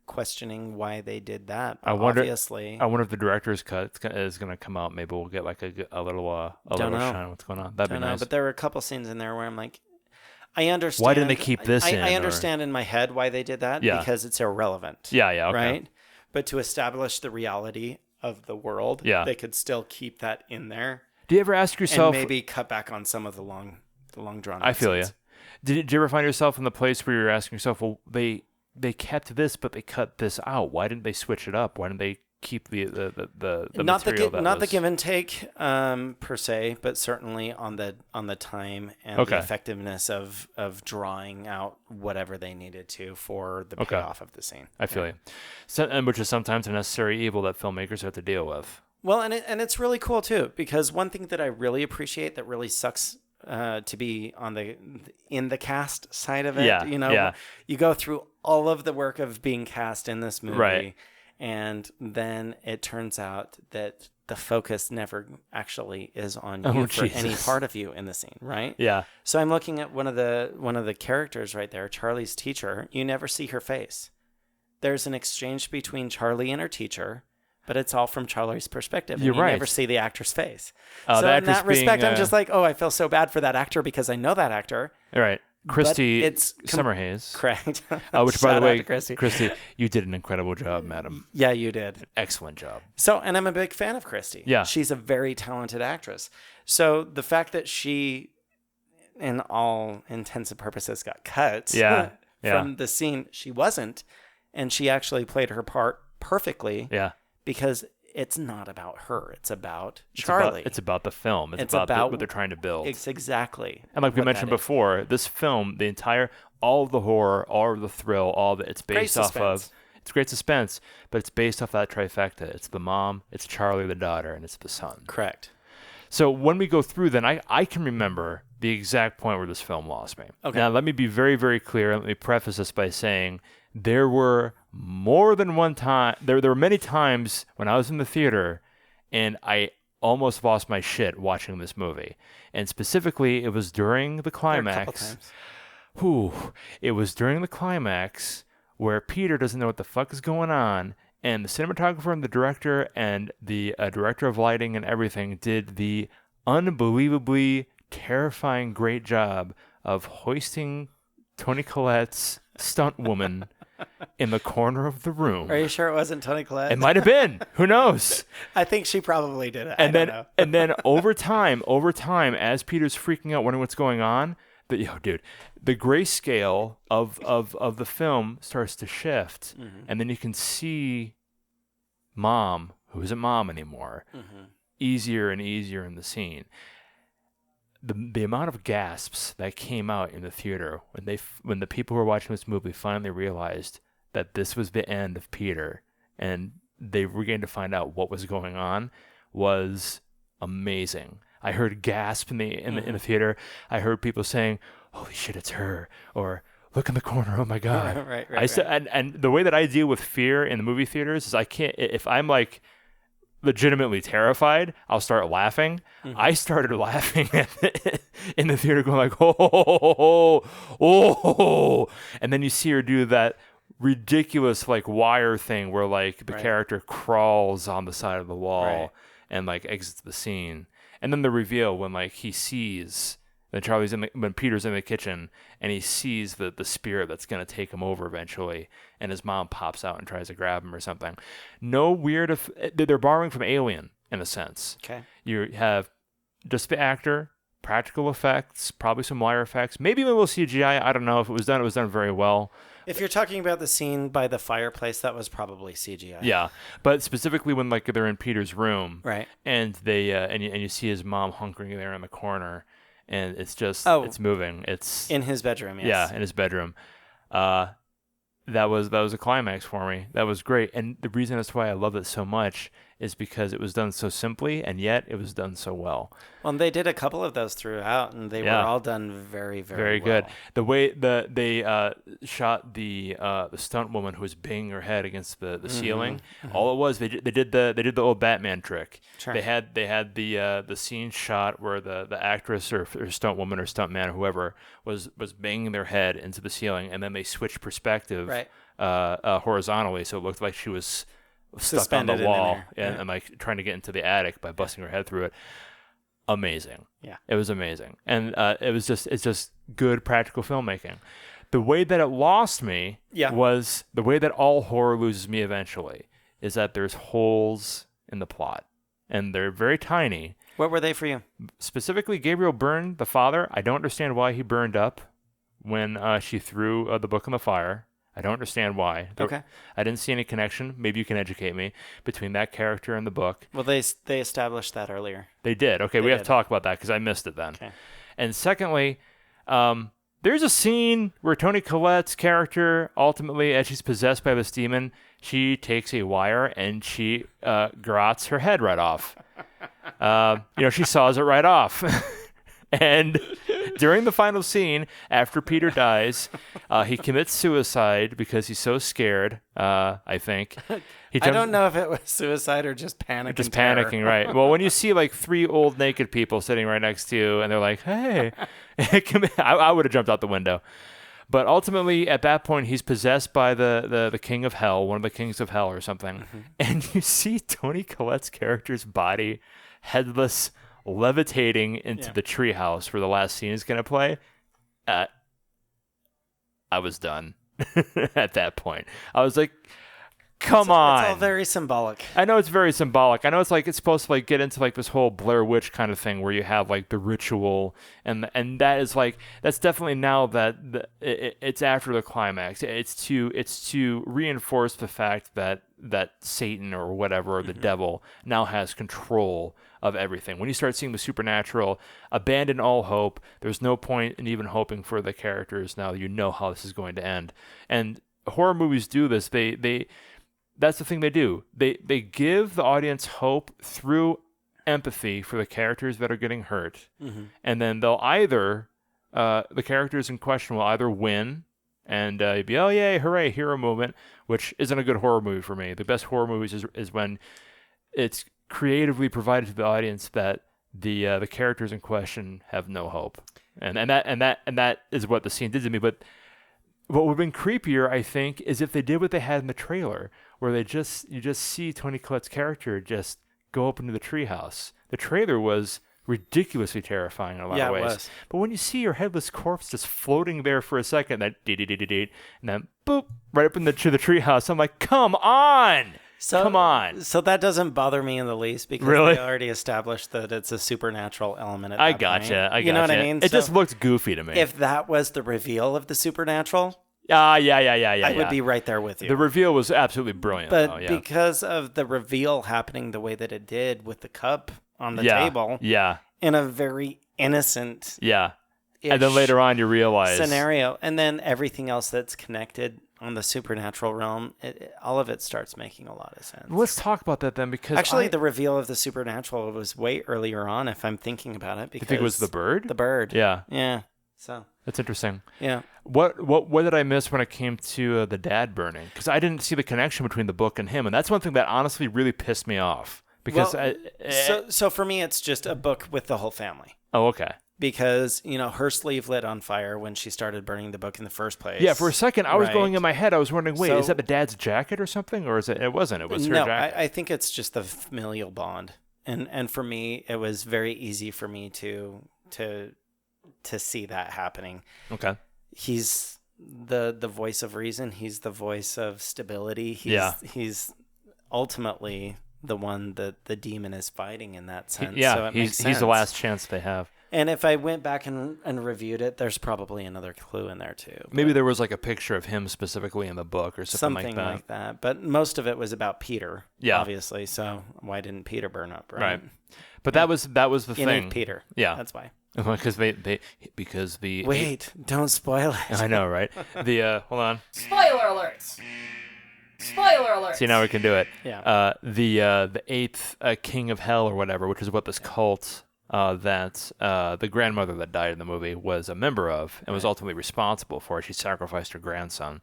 Speaker 2: questioning why they did that.
Speaker 1: I wonder if the director's cut is going to come out. Maybe we'll get like a little shine. What's going on? That'd be nice.
Speaker 2: But there were a couple scenes in there where I'm like, I understand.
Speaker 1: Why didn't they keep this in?
Speaker 2: I understand in my head why they did that, because it's irrelevant.
Speaker 1: Yeah, okay.
Speaker 2: Right? But to establish the reality of the world, they could still keep that in there.
Speaker 1: Do you ever ask yourself...
Speaker 2: And maybe cut back on some of the long drawn
Speaker 1: I feel
Speaker 2: scenes.
Speaker 1: you. Did you ever find yourself in the place where you're asking yourself, well, they kept this, but they cut this out. Why didn't they switch it up? Why didn't they keep the
Speaker 2: not
Speaker 1: material
Speaker 2: the give and take per se, but certainly on the time and the effectiveness of drawing out whatever they needed to for the payoff of the scene.
Speaker 1: I feel you. So, and which is sometimes a necessary evil that filmmakers have to deal with.
Speaker 2: Well, and it's really cool too, because one thing that I really appreciate that really sucks to be in the cast side of it. You go through all of the work of being cast in this movie, and then it turns out that the focus never actually is on you for any part of you in the scene, right?
Speaker 1: Yeah.
Speaker 2: So I'm looking at one of the characters right there, Charlie's teacher. You never see her face. There's an exchange between Charlie and her teacher, but it's all from Charlie's perspective.
Speaker 1: You're right.
Speaker 2: You never see the actor's face. So in that respect, I'm just like, I feel so bad for that actor because I know that actor.
Speaker 1: All right. Christy Summerhays.
Speaker 2: Correct.
Speaker 1: Which, by the way, Christy, you did an incredible job, madam.
Speaker 2: Yeah, you did.
Speaker 1: Excellent job.
Speaker 2: So, and I'm a big fan of Christy.
Speaker 1: Yeah.
Speaker 2: She's a very talented actress. So the fact that she, in all intents and purposes, got cut from the scene, she wasn't. And she actually played her part perfectly.
Speaker 1: Yeah.
Speaker 2: Because it's not about her. It's about Charlie.
Speaker 1: It's about the film. It's about what they're trying to build.
Speaker 2: It's exactly.
Speaker 1: And like we mentioned before, this film, all of the horror, all of the thrill, it's based off of. It's great suspense, but it's based off that trifecta. It's the mom, it's Charlie, the daughter, and it's the son.
Speaker 2: Correct.
Speaker 1: So when we go through, then I can remember the exact point where this film lost me. Okay. Now, let me be very, very clear. Let me preface this by saying there were more than one time. There were many times when I was in the theater and I almost lost my shit watching this movie. And specifically, it was during the climax. It was during the climax where Peter doesn't know what the fuck is going on. And the cinematographer and the director and the director of lighting and everything did the unbelievably terrifying great job of hoisting Toni Collette's stunt woman in the corner of the room.
Speaker 2: Are you sure it wasn't Toni Collette?
Speaker 1: It might have been. Who knows?
Speaker 2: I think she probably did it.
Speaker 1: And
Speaker 2: I don't know.
Speaker 1: and then over time, as Peter's freaking out, wondering what's going on, the grayscale of the film starts to shift, and then you can see Mom, who isn't Mom anymore, easier and easier in the scene. The amount of gasps that came out in the theater when the people who were watching this movie finally realized that this was the end of Peter and they were going to find out what was going on was amazing. I heard gasp in the theater. I heard people saying, "Holy shit, it's her!" or "Look in the corner, oh my god!"
Speaker 2: right.
Speaker 1: And the way that I deal with fear in the movie theaters is I can't. If I'm like legitimately terrified, I'll start laughing. I started laughing in the theater, going like, oh, and then you see her do that ridiculous like wire thing where like the character crawls on the side of the wall and like exits the scene, and then the reveal when like he sees when Peter's in the kitchen and he sees the spirit that's going to take him over eventually, and his mom pops out and tries to grab him or something. No weird they're borrowing from Alien in a sense.
Speaker 2: Okay.
Speaker 1: You have just the actor, practical effects, probably some wire effects, maybe a little CGI. I don't know. If it was done very well.
Speaker 2: If you're talking about the scene by the fireplace, that was probably CGI.
Speaker 1: Yeah, but specifically when like they're in Peter's room,
Speaker 2: right?
Speaker 1: And they and you see his mom hunkering there in the corner, and it's just it's moving. It's
Speaker 2: in his bedroom. Yes.
Speaker 1: Yeah, in his bedroom. That was a climax for me. That was great, and the reason that's why I love it so much is because it was done so simply, and yet it was done so well.
Speaker 2: Well, and they did a couple of those throughout, and they were all done very, very well.
Speaker 1: Good. The way they shot the stunt woman who was banging her head against the ceiling, all it was they did the old Batman trick.
Speaker 2: Sure.
Speaker 1: They had the scene shot where the actress or stunt woman or stunt man or whoever was banging their head into the ceiling, and then they switched perspective horizontally, so it looked like she was stuck
Speaker 2: suspended
Speaker 1: on the wall
Speaker 2: and
Speaker 1: like trying to get into the attic by busting her head through it. Amazing.
Speaker 2: Yeah.
Speaker 1: It was amazing. And it's just good practical filmmaking. The way that it lost me was the way that all horror loses me eventually is that there's holes in the plot, and they're very tiny.
Speaker 2: What were they for you?
Speaker 1: Specifically, Gabriel Byrne, the father, I don't understand why he burned up when she threw the book in the fire. I don't understand why.
Speaker 2: Okay.
Speaker 1: I didn't see any connection. Maybe you can educate me between that character and the book.
Speaker 2: Well, they established that earlier.
Speaker 1: They did. Okay, we have to talk about that because I missed it then.
Speaker 2: Okay.
Speaker 1: And secondly, there's a scene where Toni Collette's character, ultimately, as she's possessed by this demon, she takes a wire and she garrots her head right off. She saws it right off. And during the final scene, after Peter dies, he commits suicide because he's so scared, I think.
Speaker 2: I don't know if it was suicide or just panic.
Speaker 1: Just panicking, right. Well, when you see like three old naked people sitting right next to you and they're like, hey, I would have jumped out the window. But ultimately, at that point, he's possessed by the king of hell, one of the kings of hell or something. And you see Toni Collette's character's body, headless, levitating into the treehouse where the last scene is going to play. I was done at that point. I was like, come on.
Speaker 2: It's all very symbolic.
Speaker 1: I know it's very symbolic. I know it's like it's supposed to like get into like this whole Blair Witch kind of thing where you have like the ritual and that is like that's definitely now that it's after the climax. It's to reinforce the fact that Satan or whatever or the devil now has control of everything. When you start seeing the supernatural, abandon all hope. There's no point in even hoping for the characters now. You know how this is going to end. And horror movies do this. That's the thing they do. They give the audience hope through empathy for the characters that are getting hurt. And then they'll either, the characters in question will either win and you'd be, oh, yay, hooray, hero moment, which isn't a good horror movie for me. The best horror movies is when it's creatively provided to the audience that the characters in question have no hope. And that is what the scene did to me. But what would have been creepier, I think, is if they did what they had in the trailer, where you just see Toni Collette's character just go up into the treehouse. The trailer was ridiculously terrifying in a lot of ways.
Speaker 2: It was.
Speaker 1: But when you see your headless corpse just floating there for a second, that dee-dee-dee-dee-dee, and then boop, right up to the treehouse, I'm like, come on! Come on.
Speaker 2: So that doesn't bother me in the least because
Speaker 1: Really?
Speaker 2: they already established that it's a supernatural element at
Speaker 1: I
Speaker 2: that
Speaker 1: gotcha.
Speaker 2: point.
Speaker 1: You
Speaker 2: know what I mean?
Speaker 1: It just looked goofy to me.
Speaker 2: If that was the reveal of the supernatural,
Speaker 1: yeah.
Speaker 2: I would be right there with you.
Speaker 1: The reveal was absolutely brilliant.
Speaker 2: But
Speaker 1: though, yeah.
Speaker 2: because of the reveal happening the way that it did with the cup on the
Speaker 1: yeah.
Speaker 2: table
Speaker 1: Yeah.
Speaker 2: in a very innocent
Speaker 1: Yeah. And then later on you realize.
Speaker 2: scenario, and then everything else that's connected on the supernatural realm, all of it starts making a lot of sense.
Speaker 1: Let's talk about that then, because
Speaker 2: Actually, the reveal of the supernatural was way earlier on, if I'm thinking about it. Because
Speaker 1: you think it was the bird?
Speaker 2: The bird.
Speaker 1: Yeah.
Speaker 2: Yeah. So.
Speaker 1: That's interesting.
Speaker 2: Yeah.
Speaker 1: What did I miss when it came to the dad burning? Because I didn't see the connection between the book and him, and that's one thing that honestly really pissed me off. Because
Speaker 2: so for me, it's just a book with the whole family.
Speaker 1: Oh, okay.
Speaker 2: Because, her sleeve lit on fire when she started burning the book in the first place.
Speaker 1: Yeah, for a second, I was
Speaker 2: Right.
Speaker 1: going in my head. I was wondering, wait,
Speaker 2: So-
Speaker 1: is that the dad's jacket or something? Or is it? It wasn't. It was her
Speaker 2: No,
Speaker 1: jacket.
Speaker 2: I think it's just the familial bond. And for me, it was very easy for me to see that happening.
Speaker 1: Okay.
Speaker 2: He's the voice of reason. He's the voice of stability. He's ultimately the one that the demon is fighting in that sense. So it makes sense.
Speaker 1: He's the last chance they have.
Speaker 2: And if I went back and reviewed it, there's probably another clue in there too.
Speaker 1: Maybe there was like a picture of him specifically in the book or something
Speaker 2: like that. But most of it was about Peter, obviously. So why didn't Peter burn up, right?
Speaker 1: But that was the
Speaker 2: You
Speaker 1: thing.
Speaker 2: need Peter.
Speaker 1: Yeah.
Speaker 2: That's why.
Speaker 1: Because
Speaker 2: Wait, don't spoil it.
Speaker 1: I know, right? Hold on.
Speaker 3: Spoiler alerts. Spoiler alerts.
Speaker 1: See, now we can do it.
Speaker 2: Yeah.
Speaker 1: The eighth king of hell or whatever, which is what this cult that the grandmother that died in the movie was a member of and was ultimately responsible for. She sacrificed her grandson.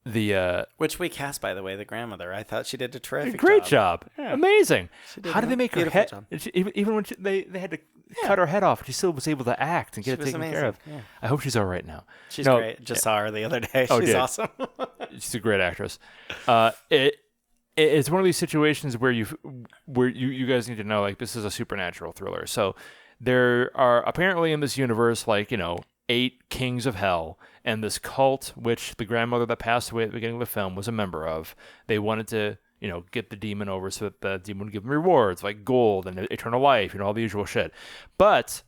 Speaker 2: Which we cast, by the way, the grandmother. I thought she did a terrific
Speaker 1: great job.
Speaker 2: Yeah.
Speaker 1: Amazing.
Speaker 2: did
Speaker 1: How did they make her head?
Speaker 2: job.
Speaker 1: Even when they had to cut her head off, she still was able to act and get it
Speaker 2: was
Speaker 1: taken care
Speaker 2: amazing.
Speaker 1: of.
Speaker 2: Yeah.
Speaker 1: I hope she's all right now.
Speaker 2: She's great. Just saw her the other day. She's
Speaker 1: did.
Speaker 2: awesome.
Speaker 1: She's a great actress. It's one of these situations where you guys need to know, like, this is a supernatural thriller. So there are apparently in this universe, 8 kings of hell, and this cult, which the grandmother that passed away at the beginning of the film was a member of. They wanted to, get the demon over so that the demon would give them rewards like gold and eternal life, all the usual shit. But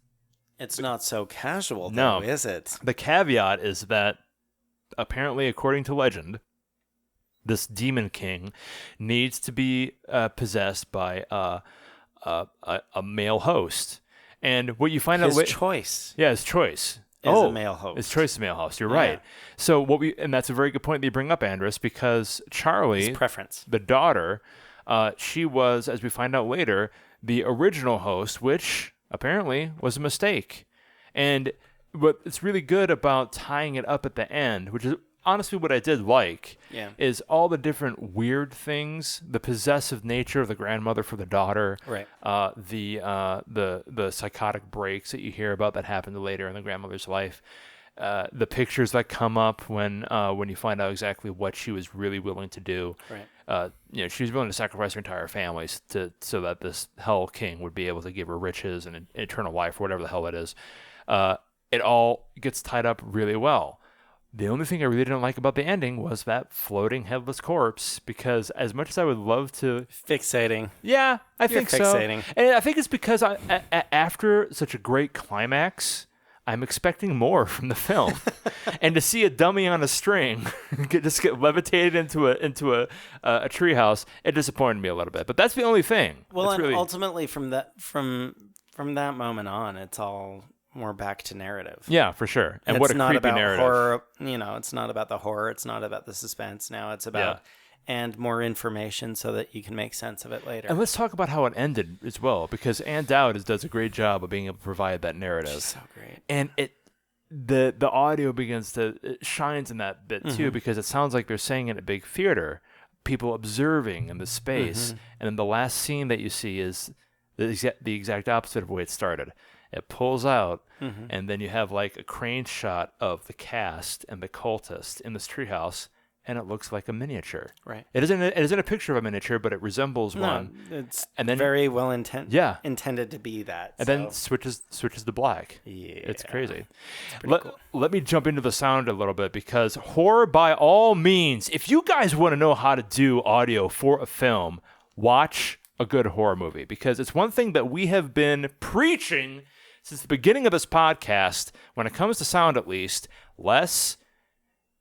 Speaker 2: it's not so casual, though,
Speaker 1: no,
Speaker 2: is it?
Speaker 1: The caveat is that apparently, according to legend, this demon king needs to be possessed by a male host. And what you find out
Speaker 2: His choice.
Speaker 1: Yeah, his choice.
Speaker 2: Is a male host.
Speaker 1: His choice is a male host. You're right. So and that's a very good point that you bring up, Andrus, because Charlie,
Speaker 2: His preference.
Speaker 1: the daughter, she was, as we find out later, the original host, which apparently was a mistake. And what's really good about tying it up at the end, which is honestly what I did like, is all the different weird things, the possessive nature of the grandmother for the daughter,
Speaker 2: right?
Speaker 1: The psychotic breaks that you hear about that happened later in the grandmother's life, the pictures that come up when you find out exactly what she was really willing to do.
Speaker 2: Right.
Speaker 1: She was willing to sacrifice her entire family so that this hell king would be able to give her riches and eternal life, or whatever the hell it is. It all gets tied up really well. The only thing I really didn't like about the ending was that floating headless corpse, because as much as I would love to...
Speaker 2: Fixating.
Speaker 1: Yeah, I think
Speaker 2: fixating.
Speaker 1: So. And I think it's because after such a great climax, I'm expecting more from the film. And to see a dummy on a string just get levitated into a treehouse, it disappointed me a little bit. But that's the only thing.
Speaker 2: Well,
Speaker 1: and
Speaker 2: really... ultimately from that moment on, it's all... more back to narrative.
Speaker 1: Yeah, for sure. And
Speaker 2: it's
Speaker 1: what a
Speaker 2: not
Speaker 1: creepy
Speaker 2: about
Speaker 1: narrative.
Speaker 2: Horror, it's not about the horror. It's not about the suspense. Now it's about and more information so that you can make sense of it later.
Speaker 1: And let's talk about how it ended as well, because Ann Dowd does a great job of being able to provide that narrative.
Speaker 2: She's so great.
Speaker 1: And the audio it shines in that bit too, because it sounds like they're saying in a big theater, people observing in the space, and then the last scene that you see is the exact opposite of the way it started. It pulls out, and then you have like a crane shot of the cast and the cultist in this treehouse, and it looks like a miniature.
Speaker 2: Right.
Speaker 1: It isn't a picture of a miniature, but it resembles one.
Speaker 2: It's
Speaker 1: and then
Speaker 2: very well intended to be that.
Speaker 1: And then switches to black.
Speaker 2: Yeah.
Speaker 1: It's crazy.
Speaker 2: Cool.
Speaker 1: Let me jump into the sound a little bit, because horror, by all means, if you guys want to know how to do audio for a film, watch a good horror movie, because it's one thing that we have been preaching since the beginning of this podcast. When it comes to sound, at least, less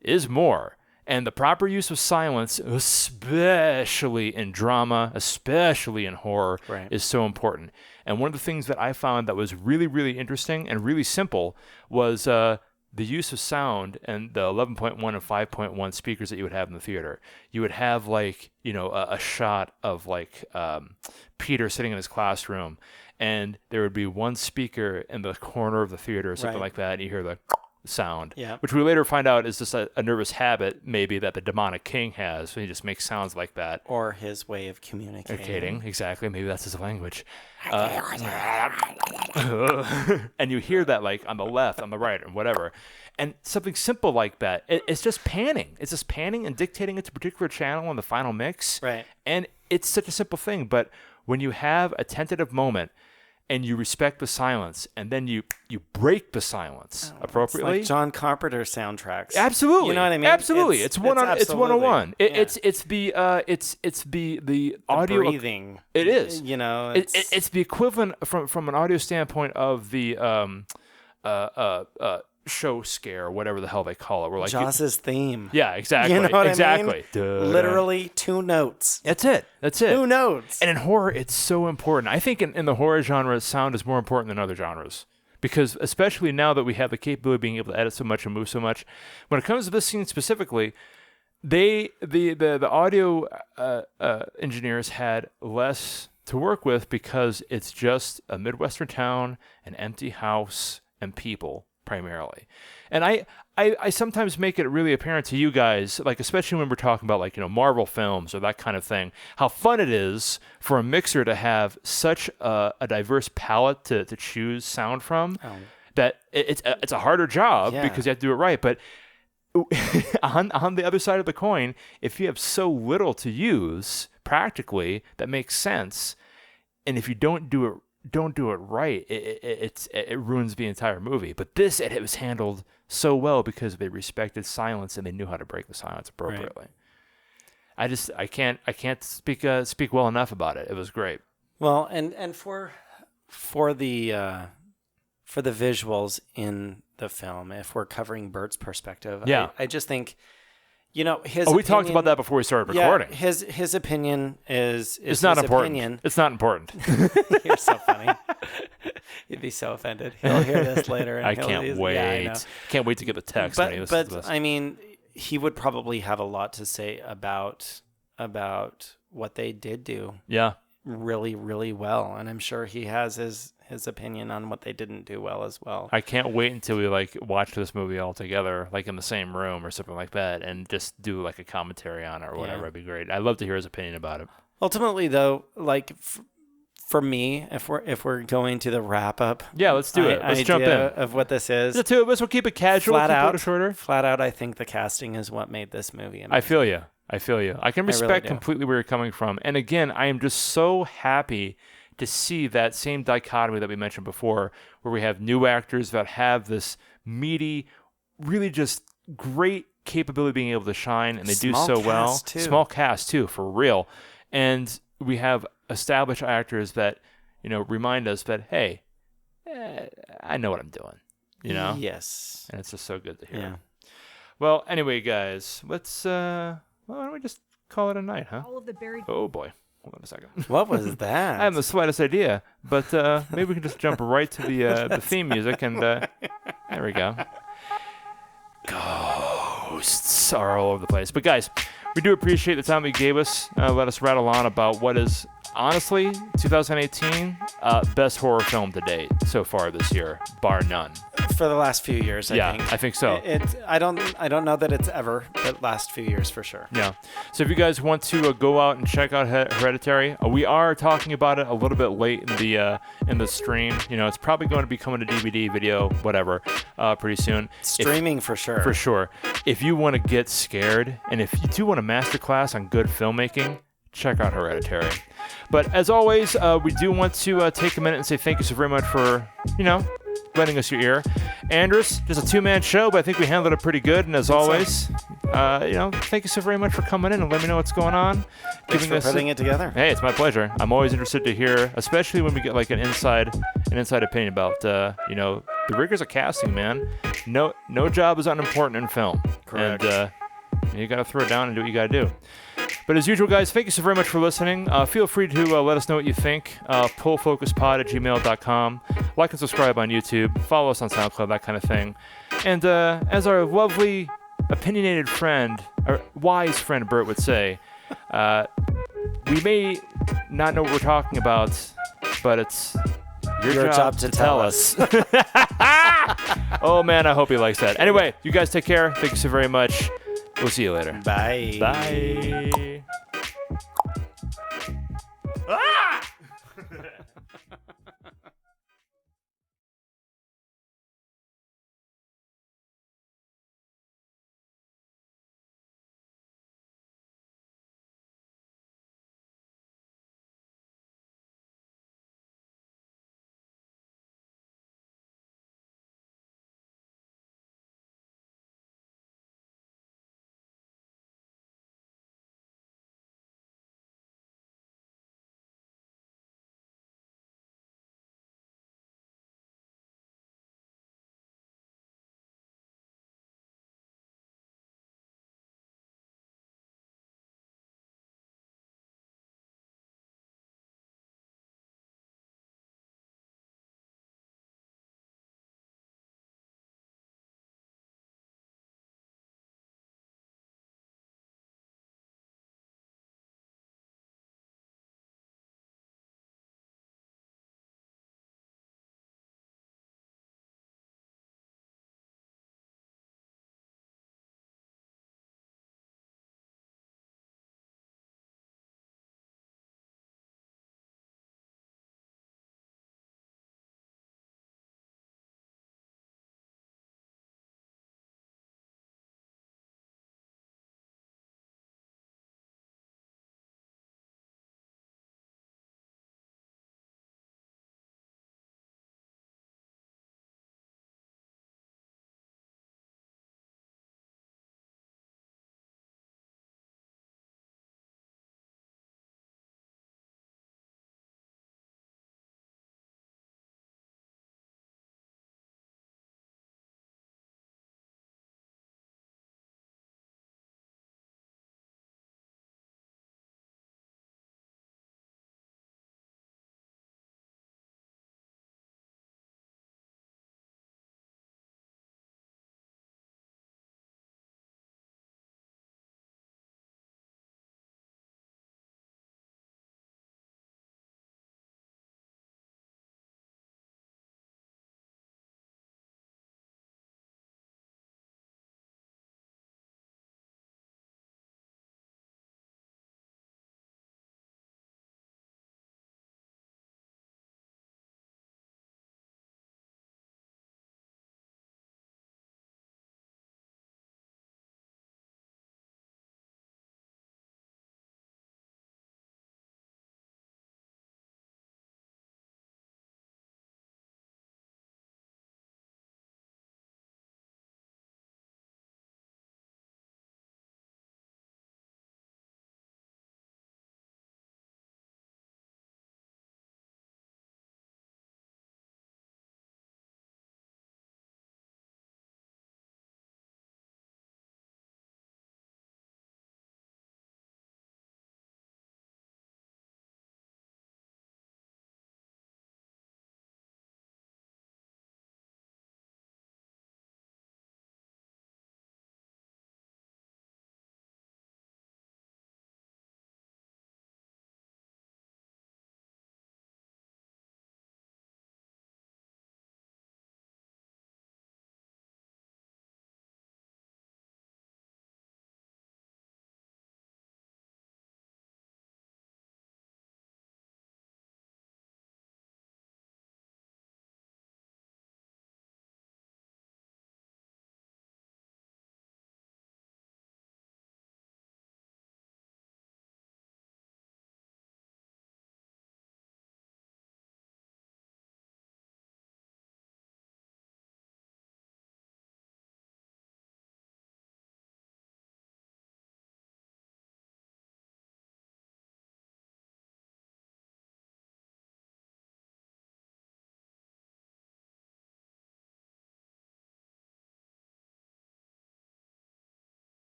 Speaker 1: is more. And the proper use of silence, especially in drama, especially in horror, is so important. And one of the things that I found that was really, really interesting and really simple was the use of sound and the 11.1 and 5.1 speakers that you would have in the theater. You would have, like, a shot of, like, Peter sitting in his classroom, and there would be one speaker in the corner of the theater or something like that, and you hear the sound, which we later find out is just a nervous habit, maybe, that the demonic king has. So he just makes sounds like that.
Speaker 2: Or his way of communicating.
Speaker 1: Exactly. Maybe that's his language. And you hear that, like, on the left, on the right, or whatever. And something simple like that, it's just panning. It's just panning and dictating it to a particular channel in the final mix.
Speaker 2: Right.
Speaker 1: And it's such a simple thing. But when you have a tentative moment, and you respect the silence, and then you break the silence appropriately.
Speaker 2: It's like John Carpenter soundtracks.
Speaker 1: Absolutely,
Speaker 2: you know what I mean?
Speaker 1: Absolutely, it's 101. It's the audio
Speaker 2: breathing.
Speaker 1: It is.
Speaker 2: It's
Speaker 1: the equivalent from an audio standpoint of the show scare, whatever the hell they call it. We're like
Speaker 2: Jaws' theme.
Speaker 1: Yeah, exactly.
Speaker 2: You know what
Speaker 1: exactly.
Speaker 2: I mean? Literally 2 notes.
Speaker 1: That's it.
Speaker 2: 2 notes.
Speaker 1: And in horror, it's so important. I think in the horror genre, sound is more important than other genres. Because especially now that we have the capability of being able to edit so much and move so much, when it comes to this scene specifically, the audio engineers had less to work with, because it's just a Midwestern town, an empty house, and people primarily. And I sometimes make it really apparent to you guys, like, especially when we're talking about, like, Marvel films or that kind of thing, how fun it is for a mixer to have such a diverse palette to choose sound from, that it's a harder job because you have to do it right. But on the other side of the coin, if you have so little to use practically that makes sense, and if you don't do it right, it ruins the entire movie. But this, it was handled so well because they respected silence and they knew how to break the silence appropriately. Right. I can't speak well enough about it. It was great.
Speaker 2: Well, and for the visuals in the film, if we're covering Bert's perspective, I just think, his
Speaker 1: we talked about that before we started recording.
Speaker 2: Yeah, his opinion is
Speaker 1: it's not
Speaker 2: his
Speaker 1: important.
Speaker 2: Opinion.
Speaker 1: It's not important.
Speaker 2: You're so funny. He'd be so offended. He'll hear this later. And
Speaker 1: I can't wait.
Speaker 2: Yeah,
Speaker 1: can't wait to get the text when he listens to this.
Speaker 2: I mean, he would probably have a lot to say about what they did do.
Speaker 1: Yeah.
Speaker 2: Really, really well, and I'm sure he has his opinion on what they didn't do well as well.
Speaker 1: I can't wait until we watch this movie all together, like in the same room or something like that, and just do like a commentary on it or whatever. It'd be great. I'd love to hear his opinion about it.
Speaker 2: Ultimately, though, for me, if we're going to the wrap up,
Speaker 1: let's do it. Let's jump in
Speaker 2: of what this is.
Speaker 1: The two of us will keep it casual,
Speaker 2: flat out,
Speaker 1: shorter.
Speaker 2: Flat out, I think the casting is what made this movie amazing.
Speaker 1: I feel you. I can respect completely where you're coming from. And again, I am just so happy to see that same dichotomy that we mentioned before, where we have new actors that have this meaty, really just great capability of being able to shine, and they do so well. Small cast too, for real. And we have established actors that, remind us that, hey, I know what I'm doing.
Speaker 2: Yes.
Speaker 1: And it's just so good to hear.
Speaker 2: Yeah.
Speaker 1: Well, anyway, guys, let's why don't we just call it a night, huh?
Speaker 5: All of the buried.
Speaker 1: Oh boy, hold on a second.
Speaker 2: What was that?
Speaker 1: I haven't the slightest idea, but maybe we can just jump right to the theme music, and there we go. Ghosts are all over the place, but guys, we do appreciate the time you gave us. Let us rattle on about what is honestly, 2018, best horror film to date so far this year, bar none.
Speaker 2: For the last few years, I think.
Speaker 1: I think so.
Speaker 2: I don't know that it's ever, but last few years for sure.
Speaker 1: Yeah. So if you guys want to go out and check out Hereditary, we are talking about it a little bit late in the stream. You know, it's probably going to be coming to DVD, video, whatever, pretty soon.
Speaker 2: Streaming for sure.
Speaker 1: For sure. If you want to get scared, and if you do want a masterclass on good filmmaking, check out Hereditary. But as always, we do want to take a minute and say thank you so very much for, lending us your ear. Andrus, just a two-man show, but I think we handled it pretty good. And as always, thank you so very much for coming in and letting me know what's going on.
Speaker 2: Thanks for putting it together.
Speaker 1: Hey, it's my pleasure. I'm always interested to hear, especially when we get like an inside opinion about, the rigors of casting, man. No job is unimportant in film.
Speaker 2: Correct.
Speaker 1: And you got to throw it down and do what you got to do. But as usual, guys, thank you so very much for listening. Feel free to let us know what you think. pullfocuspod@gmail.com. Like and subscribe on YouTube. Follow us on SoundCloud, that kind of thing. And as our lovely, opinionated friend, our wise friend Bert would say, we may not know what we're talking about, but it's your job to tell us. Oh, man, I hope he likes that. Anyway, you guys take care. Thank you so very much. We'll see you later.
Speaker 2: Bye.
Speaker 1: Bye. Ah!